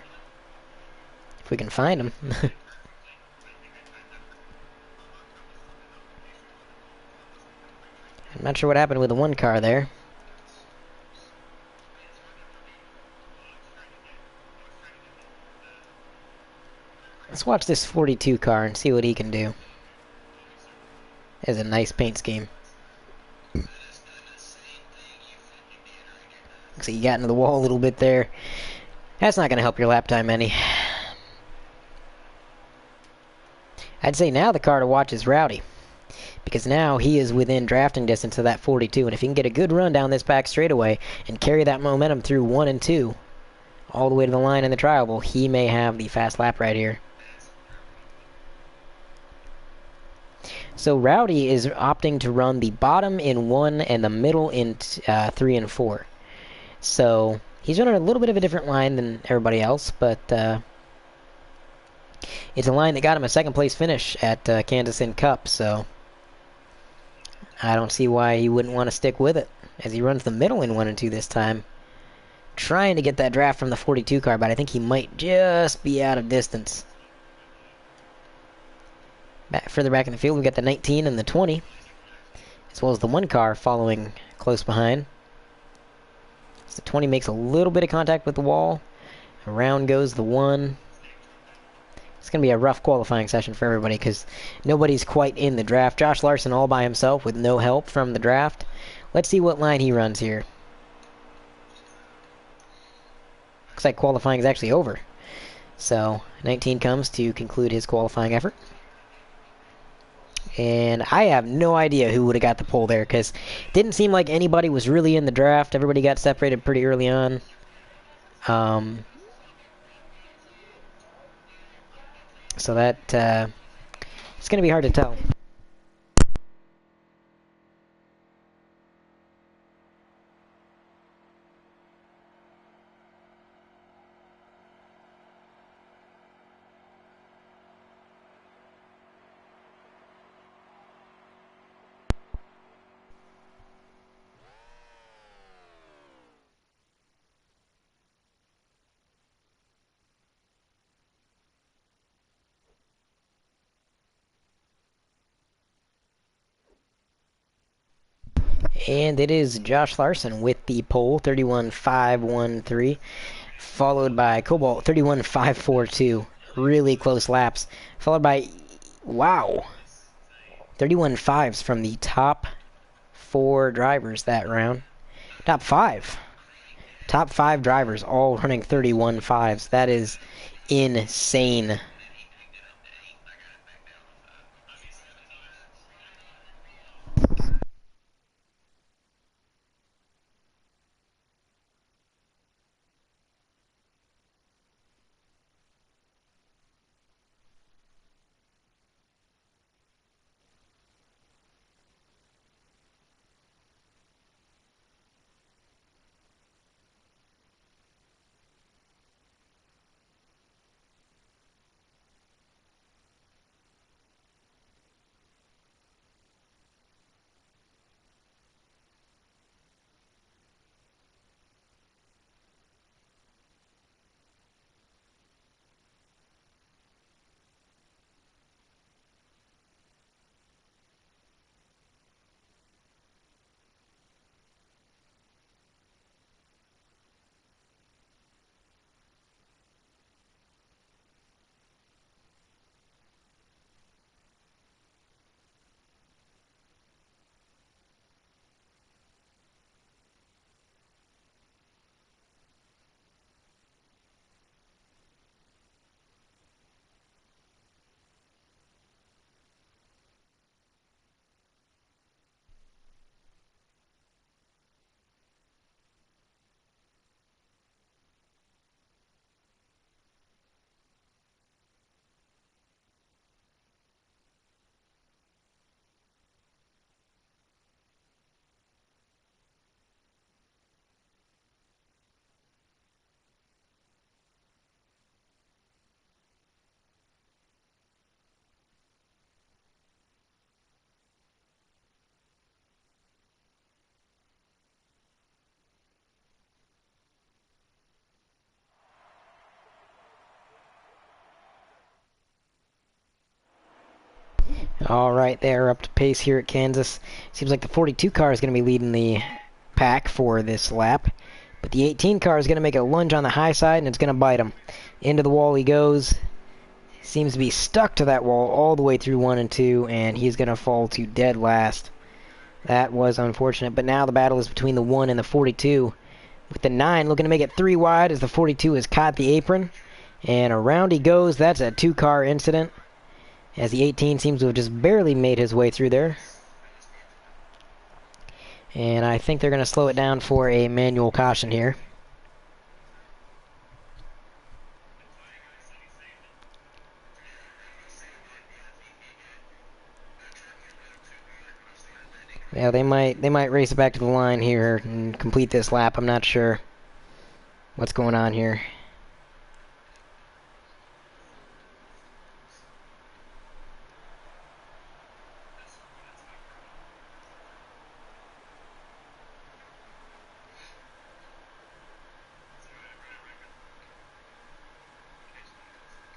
If we can find them. I'm not sure what happened with the 1 car there. Let's watch this 42 car and see what he can do. Has a nice paint scheme. Looks like he got into the wall a little bit there. That's not going to help your lap time any. I'd say now the car to watch is Rowdy, because now he is within drafting distance of that 42, and if he can get a good run down this back straightaway and carry that momentum through 1 and 2 all the way to the line in the trial, he may have the fast lap right here. So Rowdy is opting to run the bottom in 1 and the middle in 3 and 4. So he's running a little bit of a different line than everybody else, but it's a line that got him a 2nd place finish at Kansas in Cup, so I don't see why he wouldn't want to stick with it, as he runs the middle in 1 and 2 this time. Trying to get that draft from the 42 car, but I think he might just be out of distance. Further back in the field, we got the 19 and the 20, as well as the 1 car following close behind. So the 20 makes a little bit of contact with the wall. Around goes the 1. It's going to be a rough qualifying session for everybody because nobody's quite in the draft. Josh Larson all by himself with no help from the draft. Let's see what line he runs here. Looks like qualifying is actually over. So 19 comes to conclude his qualifying effort. And I have no idea who would have got the pole there because it didn't seem like anybody was really in the draft. Everybody got separated pretty early on. So that it's going to be hard to tell. And it is Josh Larson with the pole, 31.513, followed by Cobalt, 31.542. Really close laps. Followed by, wow, 31 fives from the top four drivers that round. Top five. Top five drivers all running 31 fives. That is insane. Alright, they're up to pace here at Kansas. Seems like the 42 car is going to be leading the pack for this lap. But the 18 car is going to make a lunge on the high side, and it's going to bite him. Into the wall he goes. Seems to be stuck to that wall all the way through 1 and 2, and he's going to fall to dead last. That was unfortunate, but now the battle is between the 1 and the 42. With the 9 looking to make it 3 wide as the 42 has caught the apron. And around he goes. That's a 2-car incident, as the 18 seems to have just barely made his way through there. And I think they're going to slow it down for a manual caution here. Yeah, they might race it back to the line here and complete this lap. I'm not sure what's going on here.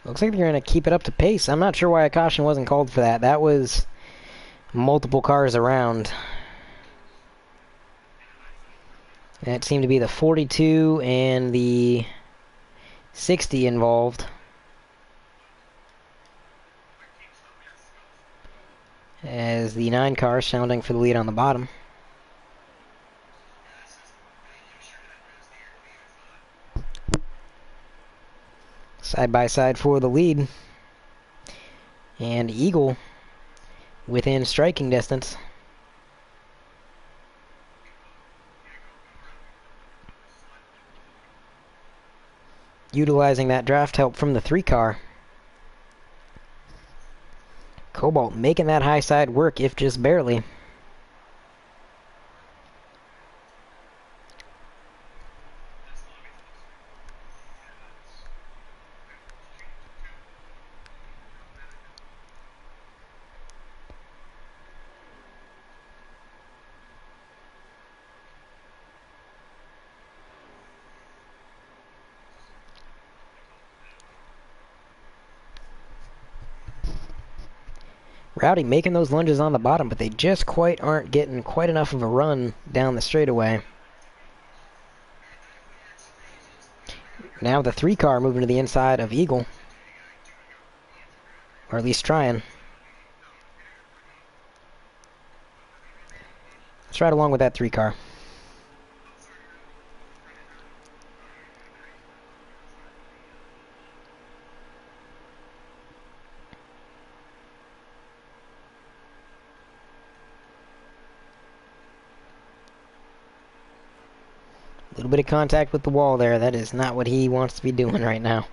Looks like they're going to keep it up to pace. I'm not sure why a caution wasn't called for that. That was multiple cars around. That seemed to be the 42 and the 60 involved. As the 9 car is challenging for the lead on the bottom. Side by side for the lead. And Eagle within striking distance. Utilizing that draft help from the 3 car. Cobalt making that high side work, if just barely. Rowdy making those lunges on the bottom, but they just quite aren't getting quite enough of a run down the straightaway. Now the 3 car moving to the inside of Eagle. Or at least trying. Let's ride along with that 3 car. A little bit of contact with the wall there. That is not what he wants to be doing right now.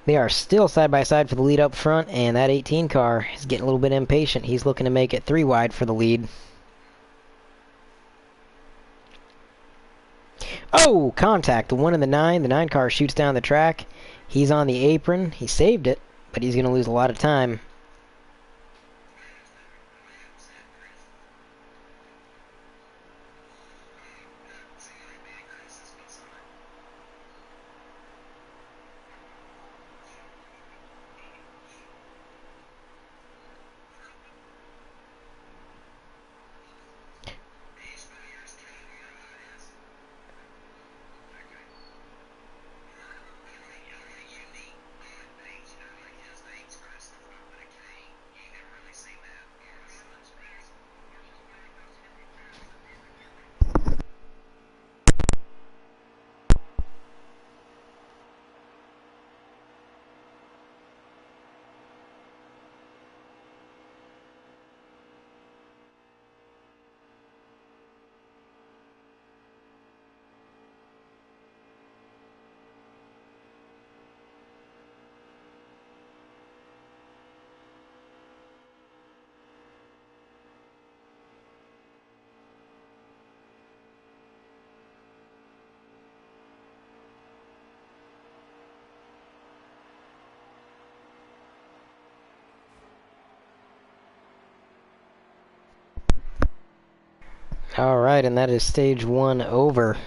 They are still side by side for the lead up front, and that 18 car is getting a little bit impatient. He's looking to make it 3 wide for the lead. Oh, contact. The 1 and the 9. The 9 car shoots down the track. He's on the apron. He saved it, but he's going to lose a lot of time. Alright, and that is stage 1 over.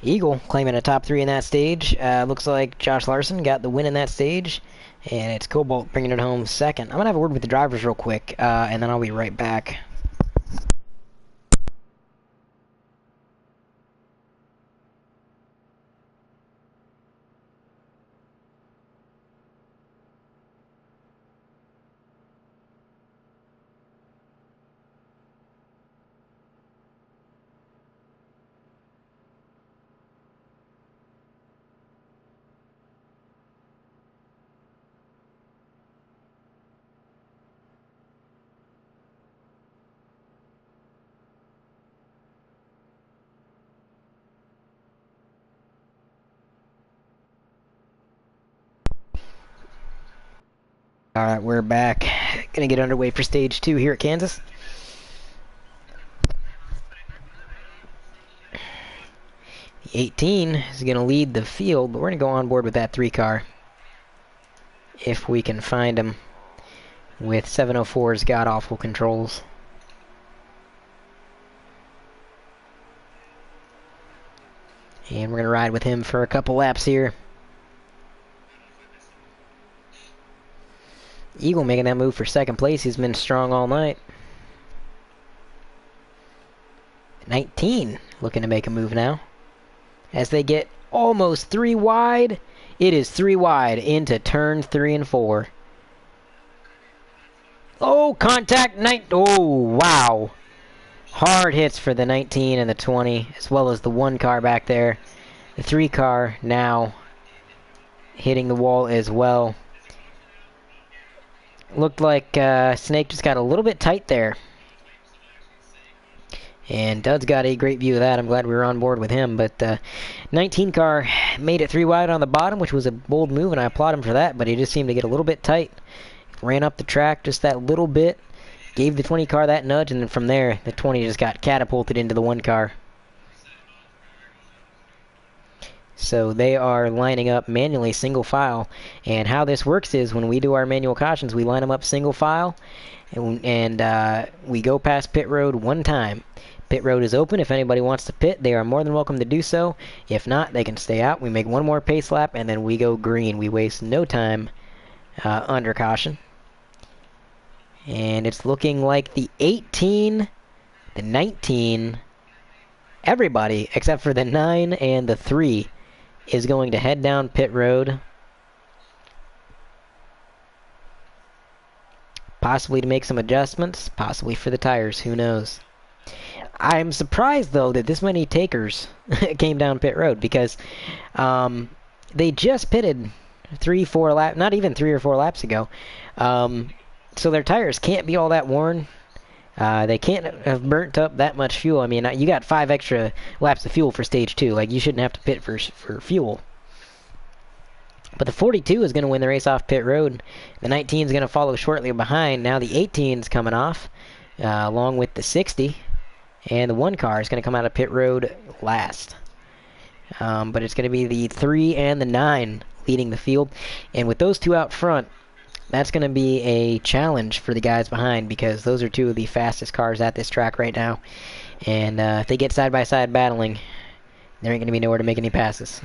Eagle claiming a top 3 in that stage. Looks like Josh Larson got the win in that stage. And it's Cobalt bringing it home second. I'm going to have a word with the drivers real quick, and then I'll be right back. Alright, we're back. Gonna get underway for stage 2 here at Kansas. The 18 is gonna lead the field, but we're gonna go on board with that 3 car. If we can find him with 704's god-awful controls. And we're gonna ride with him for a couple laps here. Eagle making that move for second place. He's been strong all night. 19 looking to make a move now. As they get almost 3 wide. It is 3 wide into turn 3 and 4. Oh, contact. Oh, wow. Hard hits for the 19 and the 20, as well as the 1 car back there. The 3 car now hitting the wall as well. Looked like Snake just got a little bit tight there. And Dud's got a great view of that. I'm glad we were on board with him. But 19 car made it 3 wide on the bottom, which was a bold move, and I applaud him for that. But he just seemed to get a little bit tight. Ran up the track just that little bit. Gave the 20 car that nudge, and then from there, the 20 just got catapulted into the 1 car. So they are lining up manually single file. And how this works is when we do our manual cautions, we line them up single file. And we go past pit road 1 time. Pit road is open. If anybody wants to pit, they are more than welcome to do so. If not, they can stay out. We make one more pace lap, and then we go green. We waste no time under caution. And it's looking like the 18, the 19, everybody except for the 9 and the 3 is going to head down pit road. Possibly to make some adjustments, possibly for the tires, who knows. I'm surprised, though, that this many takers came down pit road, because they just pitted 3-4 laps, not even 3 or 4 laps ago. So their tires can't be all that worn. They can't have burnt up that much fuel. I mean, you got 5 extra laps of fuel for stage 2. Like, you shouldn't have to pit for fuel. But the 42 is going to win the race off pit road. The 19 is going to follow shortly behind. Now the 18 is coming off, along with the 60. And the 1 car is going to come out of pit road last. But it's going to be the 3 and the 9 leading the field. And with those 2 out front, that's going to be a challenge for the guys behind, because those are 2 of the fastest cars at this track right now. And if they get side-by-side battling, there ain't going to be nowhere to make any passes.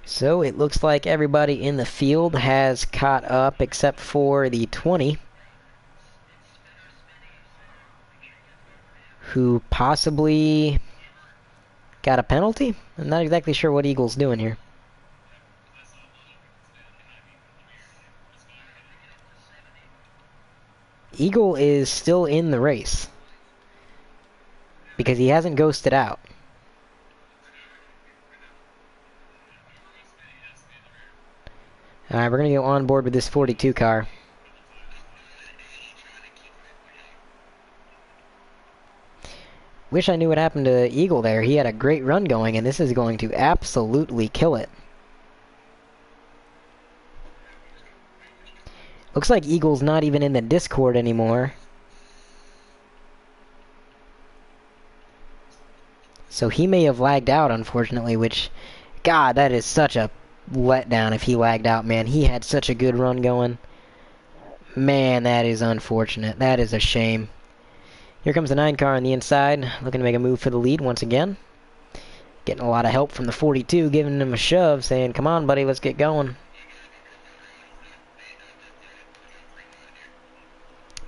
So it looks like everybody in the field has caught up except for the 20, who possibly got a penalty? I'm not exactly sure what Eagle's doing here. Eagle is still in the race, because he hasn't ghosted out. Alright, we're going to go on board with this 42 car. Wish I knew what happened to Eagle there. He had a great run going, and this is going to absolutely kill it. Looks like Eagle's not even in the Discord anymore. So he may have lagged out, unfortunately, which, God, that is such a letdown if he lagged out, man. He had such a good run going. Man, that is unfortunate. That is a shame. Here comes the 9 car on the inside, looking to make a move for the lead once again. Getting a lot of help from the 42, giving him a shove, saying, come on, buddy, let's get going.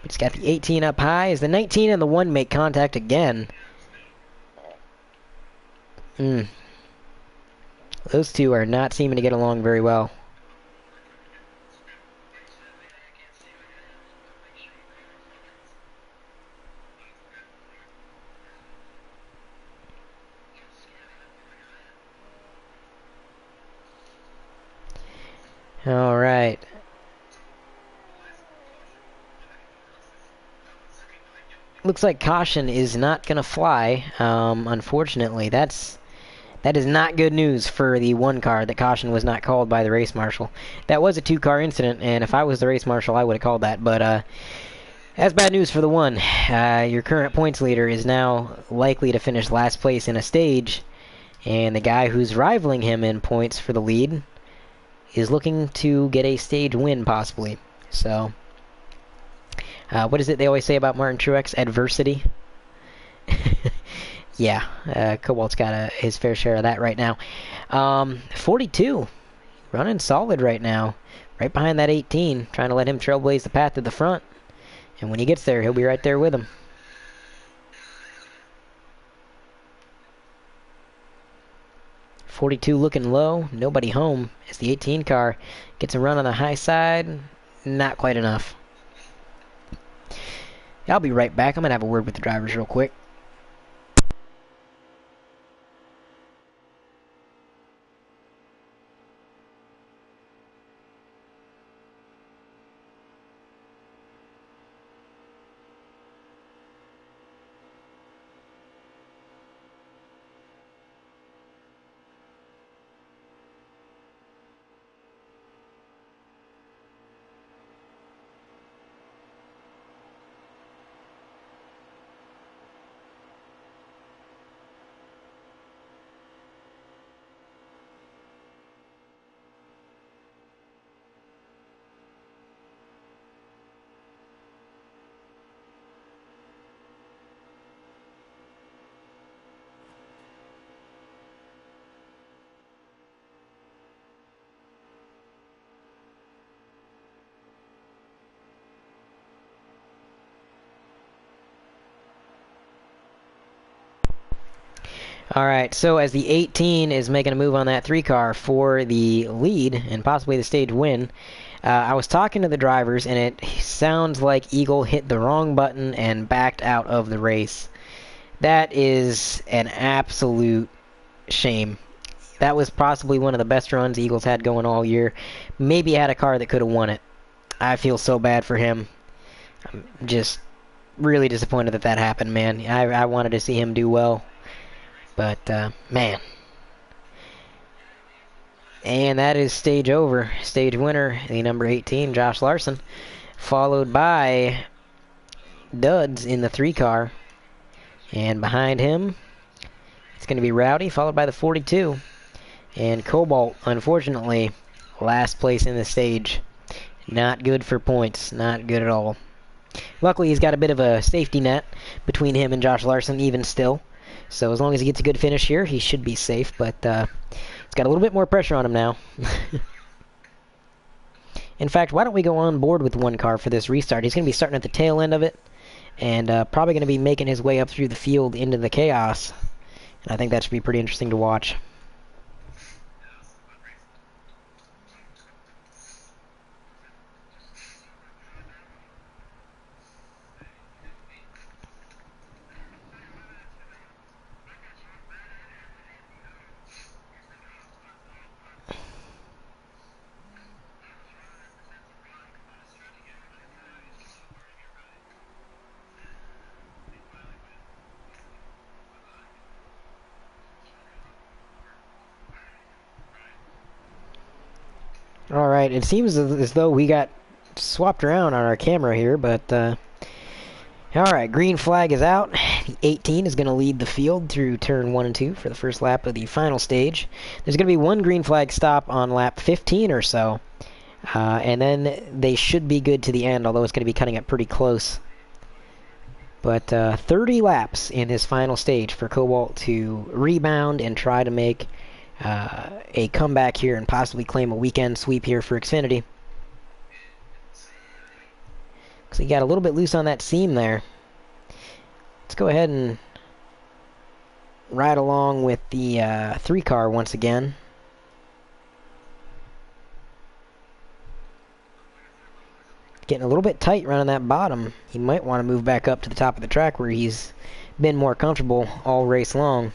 He's got the 18 up high. As the 19 and the 1 make contact again. Those 2 are not seeming to get along very well. Alright. Looks like caution is not going to fly, unfortunately. That is not good news for the 1 car, that caution was not called by the race marshal. That was a 2-car incident, and if I was the race marshal, I would have called that. But that's bad news for the 1. Your current points leader is now likely to finish last place in a stage, and the guy who's rivaling him in points for the lead is looking to get a stage win, possibly. So, what is it they always say about Martin Truex? Adversity. Yeah, Cobalt's got his fair share of that right now. 42, running solid right now. Right behind that 18, trying to let him trailblaze the path to the front. And when he gets there, he'll be right there with him. .42 looking low, nobody home as the 18 car gets a run on the high side. Not quite enough. I'll be right back. I'm going to have a word with the drivers real quick. Alright, so as the 18 is making a move on that 3 car for the lead and possibly the stage win, I was talking to the drivers and it sounds like Eagle hit the wrong button and backed out of the race. That is an absolute shame. That was possibly one of the best runs Eagles had going all year. Maybe had a car that could have won it. I feel so bad for him. I'm just really disappointed that that happened, man. I wanted to see him do well. But, man. And that is stage over. Stage winner, the number 18, Josh Larson. Followed by Duds in the 3 car. And behind him, it's going to be Rowdy, followed by the 42. And Cobalt, unfortunately, last place in the stage. Not good for points. Not good at all. Luckily, he's got a bit of a safety net between him and Josh Larson, even still. So as long as he gets a good finish here, he should be safe. But it's got a little bit more pressure on him now. In fact, why don't we go on board with 1 car for this restart? He's going to be starting at the tail end of it. And probably going to be making his way up through the field into the chaos. And I think that should be pretty interesting to watch. Alright, it seems as though we got swapped around on our camera here, but alright, green flag is out. The 18 is going to lead the field through turn 1 and 2 for the first lap of the final stage. There's going to be 1 green flag stop on lap 15 or so, and then they should be good to the end, although it's going to be cutting it pretty close. But 30 laps in his final stage for Cobalt to rebound and try to make a comeback here and possibly claim a weekend sweep here for Xfinity. So he got a little bit loose on that seam there. Let's go ahead and ride along with the 3 car once again. Getting a little bit tight running that bottom. He might want to move back up to the top of the track where he's been more comfortable all race long.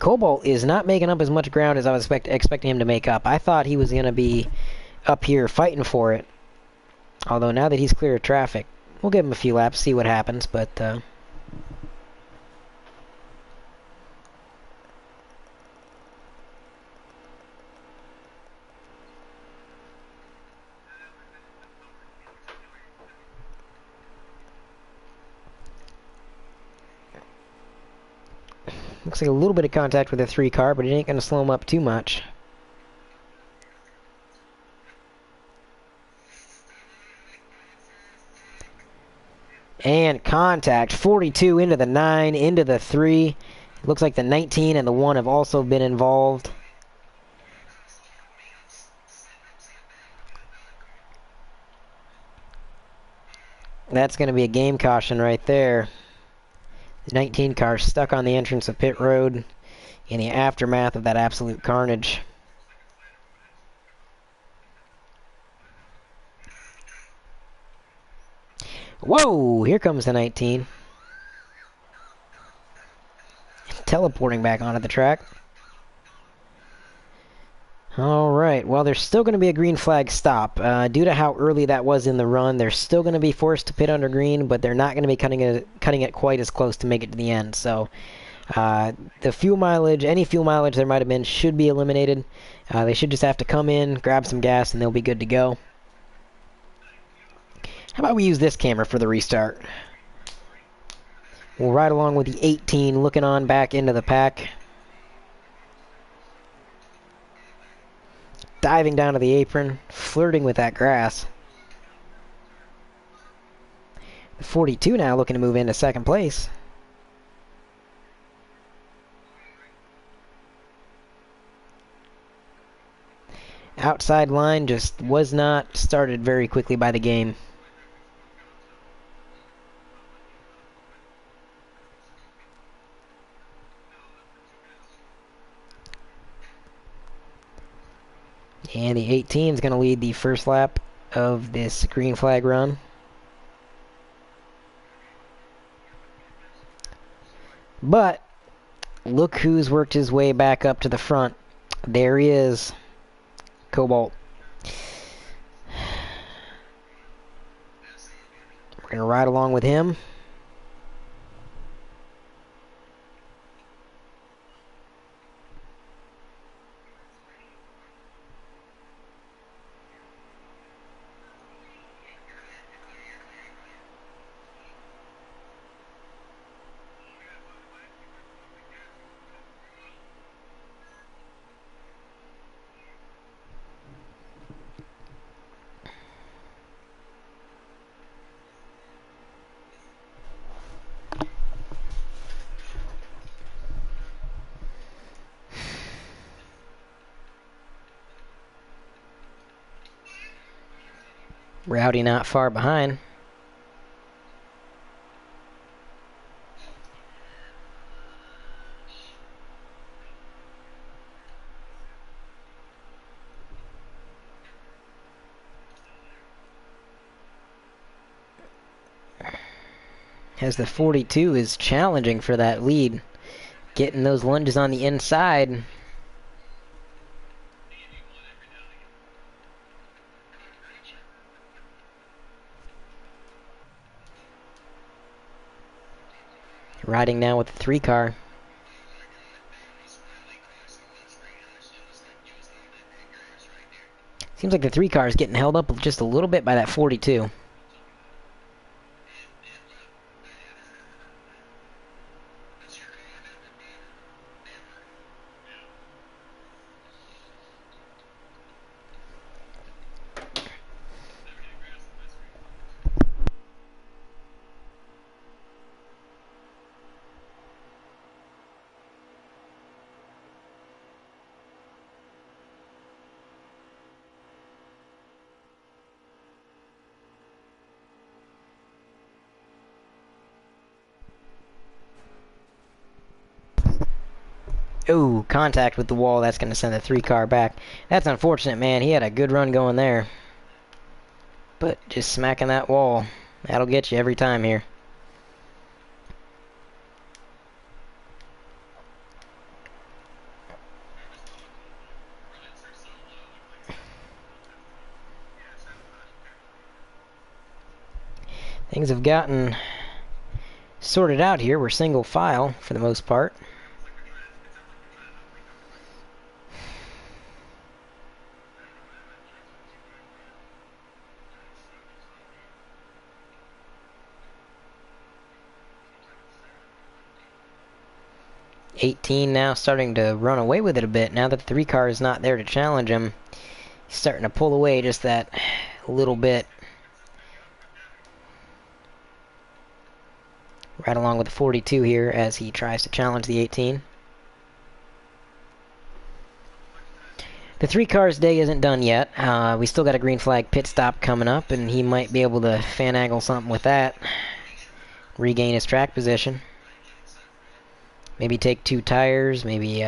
Cobalt is not making up as much ground as I was expecting him to make up. I thought he was going to be up here fighting for it. Although now that he's clear of traffic, we'll give him a few laps, see what happens. But looks like a little bit of contact with the 3 car, but it ain't going to slow him up too much. And contact. 42 into the 9, into the 3. Looks like the 19 and the 1 have also been involved. That's going to be a game caution right there. The 19 car stuck on the entrance of pit road in the aftermath of that absolute carnage. Whoa! Here comes the 19. Teleporting back onto the track. Alright, well there's still going to be a green flag stop. Due to how early that was in the run, they're still going to be forced to pit under green, but they're not going to be cutting it quite as close to make it to the end. So the fuel mileage, any fuel mileage there might have been, should be eliminated. They should just have to come in, grab some gas, and they'll be good to go. How about we use this camera for the restart? We'll ride along with the 18 looking on back into the pack. Diving down to the apron, flirting with that grass. The 42 now looking to move into second place. Outside line just was not started very quickly by the game. And the 18 is going to lead the first lap of this green flag run. But look who's worked his way back up to the front. There he is, Cobalt. We're going to ride along with him. Rowdy not far behind. As the 42 is challenging for that lead. Getting those lunges on the inside. Riding now with the 3 car. Seems like the 3 car is getting held up just a little bit by that 42. Ooh, contact with the wall. That's going to send the 3 car back. That's unfortunate, man. He had a good run going there. But just smacking that wall, that'll get you every time here. Things have gotten sorted out here. We're single file for the most part. '18 now starting to run away with it a bit. Now that the 3 car is not there to challenge him, he's starting to pull away just that little bit. Right along with the 42 here as he tries to challenge the 18. The 3 car's day isn't done yet. We still got a green flag pit stop coming up, and he might be able to finagle something with that. Regain his track position. Maybe take 2 tires, maybe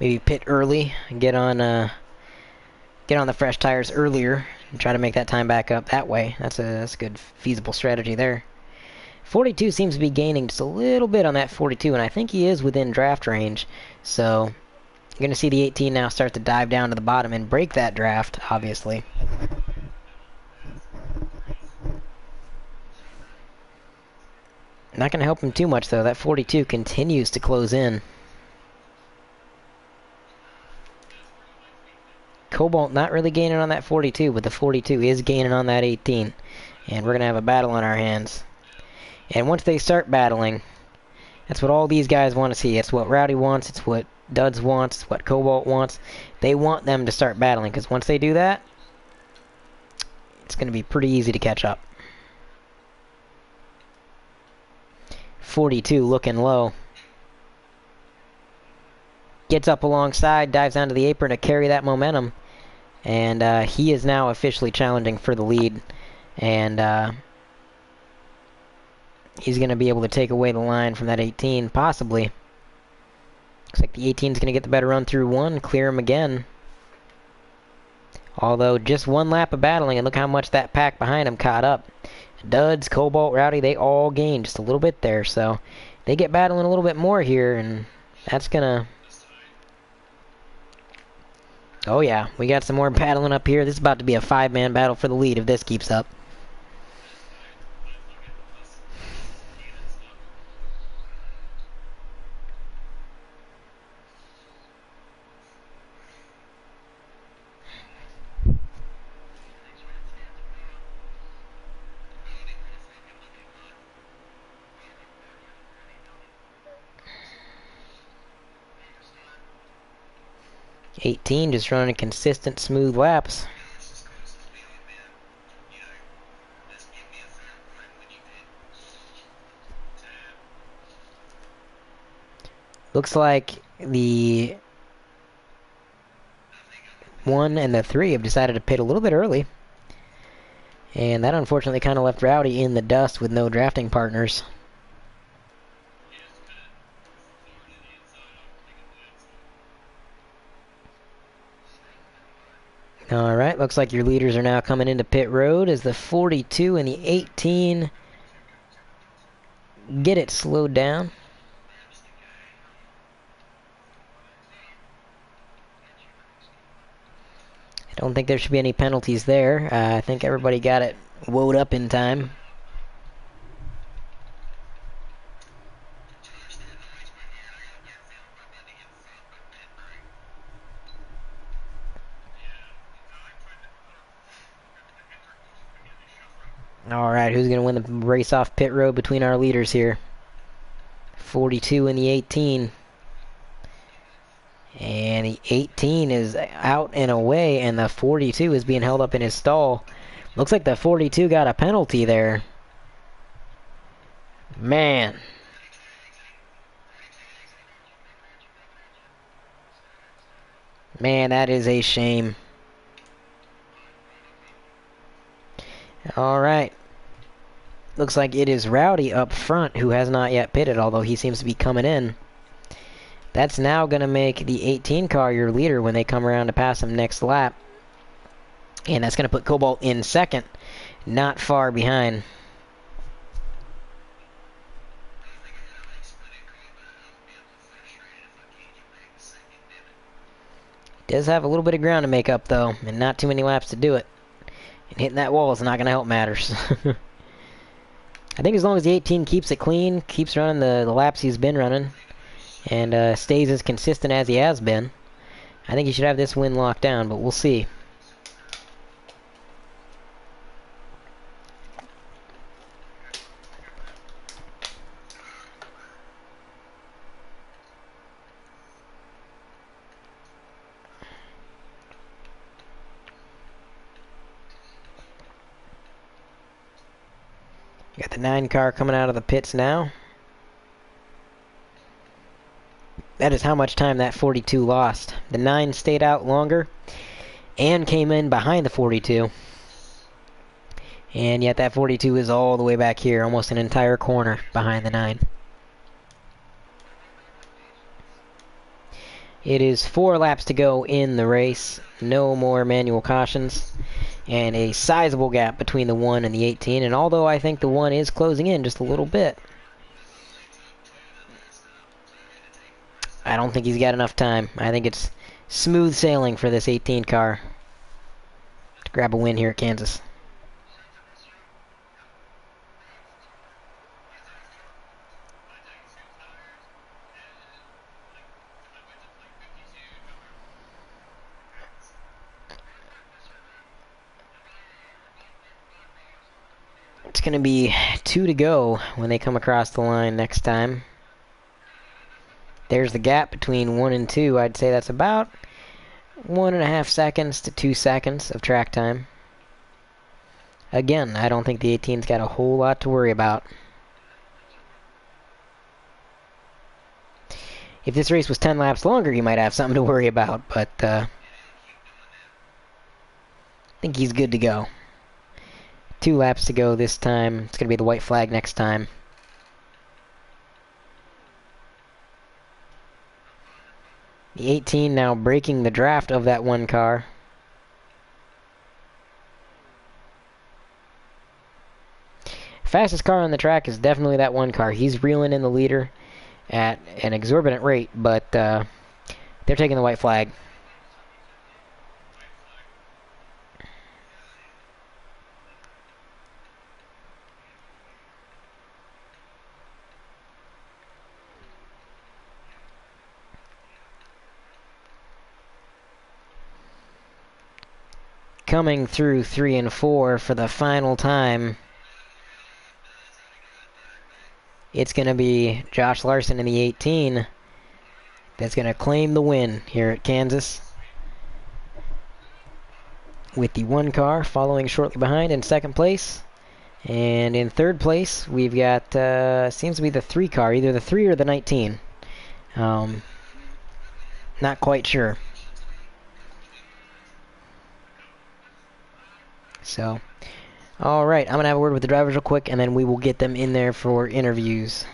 pit early and get on the fresh tires earlier and try to make that time back up that way. That's a good feasible strategy there. 42 seems to be gaining just a little bit on that 42, and I think he is within draft range. So you're going to see the 18 now start to dive down to the bottom and break that draft, obviously. Not going to help him too much, though. That 42 continues to close in. Cobalt not really gaining on that 42, but the 42 is gaining on that 18. And we're going to have a battle on our hands. And once they start battling, that's what all these guys want to see. It's what Rowdy wants. It's what Duds wants. It's what Cobalt wants. They want them to start battling, because once they do that, it's going to be pretty easy to catch up. 42 looking low. Gets up alongside, dives onto the apron to carry that momentum. And he is now officially challenging for the lead. And he's going to be able to take away the line from that 18, possibly. Looks like the 18's going to get the better run through one, clear him again. Although just one lap of battling, and look how much that pack behind him caught up. Duds, Cobalt, Rowdy, they all gained just a little bit there, so they get battling a little bit more here, and that's gonna... Oh yeah, we got some more battling up here. This is about to be a 5-man battle for the lead if this keeps up. '18 just running consistent, smooth laps. Looks like the 1 and the 3 have decided to pit a little bit early. And that unfortunately kind of left Rowdy in the dust with no drafting partners. Alright, looks like your leaders are now coming into pit road as the 42 and the 18 get it slowed down. I don't think there should be any penalties there. I think everybody got it woed up in time. Alright, who's going to win the race off pit road between our leaders here? 42 and the 18. And the 18 is out and away, and the 42 is being held up in his stall. Looks like the 42 got a penalty there. Man. Man, that is a shame. Alright. Looks like it is Rowdy up front who has not yet pitted, although he seems to be coming in. That's now going to make the 18 car your leader when they come around to pass him next lap. And that's going to put Cobalt in second, not far behind. Does have a little bit of ground to make up, though, and not too many laps to do it. And hitting that wall is not going to help matters. I think as long as the 18 keeps it clean, keeps running the laps he's been running, and stays as consistent as he has been, I think he should have this win locked down, but we'll see. Got the 9 car coming out of the pits now. That is how much time that 42 lost. The 9 stayed out longer and came in behind the 42. And yet that 42 is all the way back here, almost an entire corner behind the 9. It is 4 laps to go in the race. No more manual cautions. And a sizable gap between the 1 and the 18. And although I think the 1 is closing in just a little bit, I don't think he's got enough time. I think it's smooth sailing for this 18 car to grab a win here at Kansas. It's going to be 2 to go when they come across the line next time. There's the gap between 1 and 2. I'd say that's about 1.5 seconds to 2 seconds of track time. Again, I don't think the 18's got a whole lot to worry about. If this race was 10 laps longer, you might have something to worry about, but I think he's good to go. 2 laps to go this time. It's going to be the white flag next time. The 18 now breaking the draft of that one car. Fastest car on the track is definitely that one car. He's reeling in the leader at an exorbitant rate, but they're taking the white flag. Coming through 3 and 4 for the final time, it's going to be Josh Larson in the 18 that's going to claim the win here at Kansas. With the one car following shortly behind in second place. And in third place, we've got, seems to be the 3 car, either the 3 or the 19. Not quite sure. So, alright, I'm going to have a word with the drivers real quick, and then we will get them in there for interviews.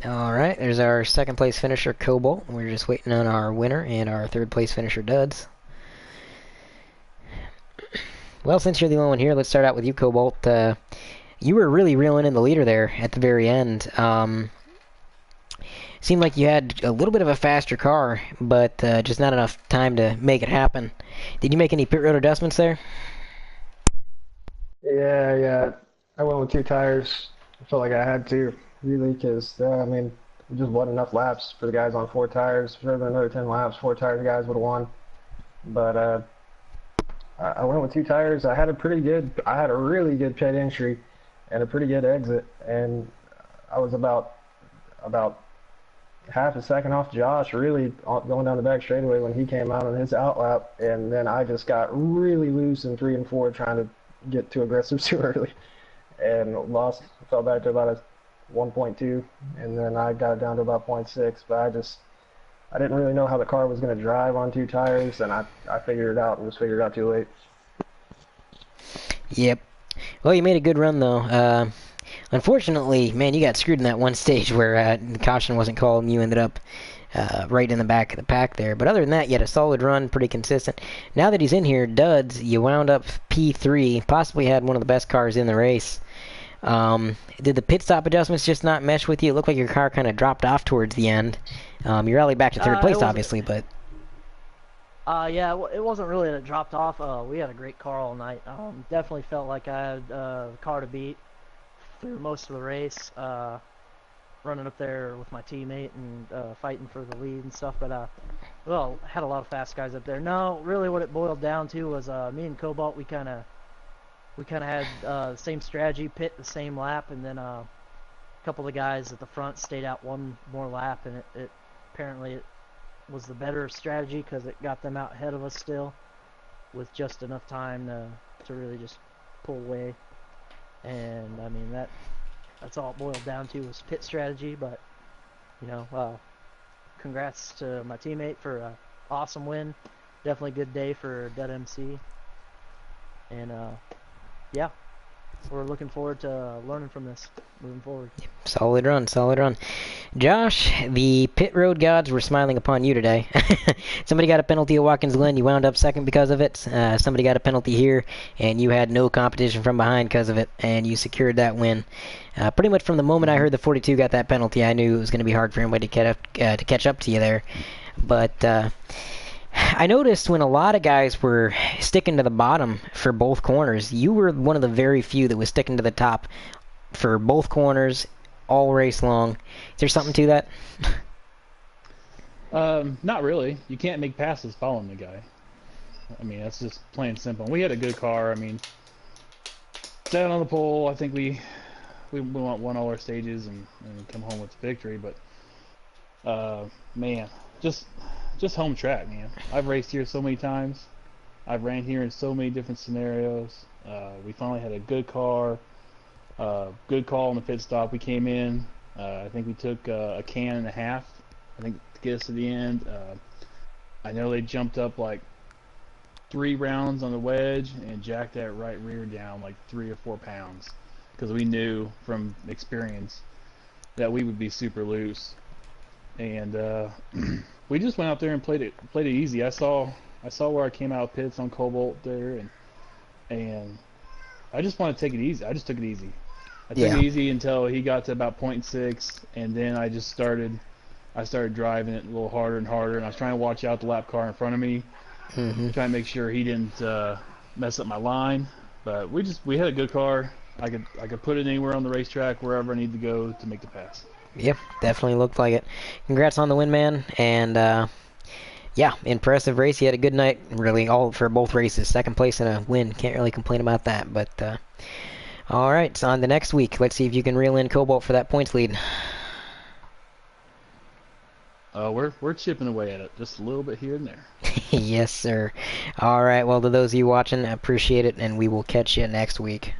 Alright, there's our second place finisher, Cobalt. We're just waiting on our winner and our third place finisher, Duds. Well, since you're the only one here, let's start out with you, Cobalt. You were really reeling in the leader there at the very end. Seemed like you had a little bit of a faster car, but just not enough time to make it happen. Did you make any pit road adjustments there? Yeah. I went with 2 tires. I felt like I had to, really, because, I mean, it just wasn't enough laps for the guys on 4 tires. For another 10 laps, 4 tires guys would have won. But I went with 2 tires. I had a really good pit entry and a pretty good exit, and I was about half a second off Josh, really, going down the back straightaway when he came out on his outlap, and then I just got really loose in 3 and 4 trying to get too aggressive too early, and fell back to about a 1.2, and then I got it down to about 0.6, but I didn't really know how the car was going to drive on 2 tires, and I figured it out and just figured it out too late. Yep. Well, you made a good run, though. Unfortunately, man, you got screwed in that one stage where the caution wasn't called and you ended up right in the back of the pack there. But other than that, you had a solid run, pretty consistent. Now that he's in here, Duds, you wound up P3, possibly had one of the best cars in the race. Did the pit stop adjustments just not mesh with you? It looked like your car kind of dropped off towards the end. You rallied back to third place, obviously, but... Yeah, it wasn't really that it dropped off. We had a great car all night. Definitely felt like I had the car to beat through most of the race. Running up there with my teammate and fighting for the lead and stuff. But well, had a lot of fast guys up there. No, really, what it boiled down to was me and Cobalt. We kind of had the same strategy, pit the same lap, and then a couple of the guys at the front stayed out one more lap, and it apparently it was the better strategy because it got them out ahead of us still with just enough time to really just pull away. And I mean that's all it boiled down to was pit strategy. But you know, congrats to my teammate for awesome win. Definitely a good day for Dead MC. And yeah, we're looking forward to learning from this moving forward. Solid run, solid run. Josh, the pit road gods were smiling upon you today. Somebody got a penalty at Watkins Glen, you wound up second because of it. Somebody got a penalty here, and you had no competition from behind because of it, and you secured that win. Pretty much from the moment I heard the 42 got that penalty, I knew it was going to be hard for anybody to catch up to you there. But I noticed when a lot of guys were sticking to the bottom for both corners, you were one of the very few that was sticking to the top for both corners all race long. Is there something to that? Not really. You can't make passes following the guy. I mean, that's just plain simple. We had a good car. I mean, down on the pole, I think we won all our stages and come home with the victory. But man, just home track, man. I've raced here so many times. I've ran here in so many different scenarios. We finally had a good car. Good call on the pit stop. We came in. I think we took a can and a half. I think to get us to the end. I know they jumped up like 3 rounds on the wedge and jacked that right rear down like 3 or 4 pounds because we knew from experience that we would be super loose. And we just went out there and played it easy. I saw where I came out of pits on Cobalt there, and I just want to take it easy. I just took it easy. I took it easy until he got to about 0.6, and then I started driving it a little harder and harder, and I was trying to watch out the lap car in front of me, trying to make sure he didn't mess up my line. But we had a good car. I could put it anywhere on the racetrack, wherever I need to go to make the pass. Yep, definitely looked like it. Congrats on the win, man, and yeah, impressive race. You had a good night, really, all for both races. Second place and a win. Can't really complain about that. But all right, so on the next week, let's see if you can reel in Cobalt for that points lead. We're chipping away at it, just a little bit here and there. Yes, sir. All right, well, to those of you watching, I appreciate it, and we will catch you next week.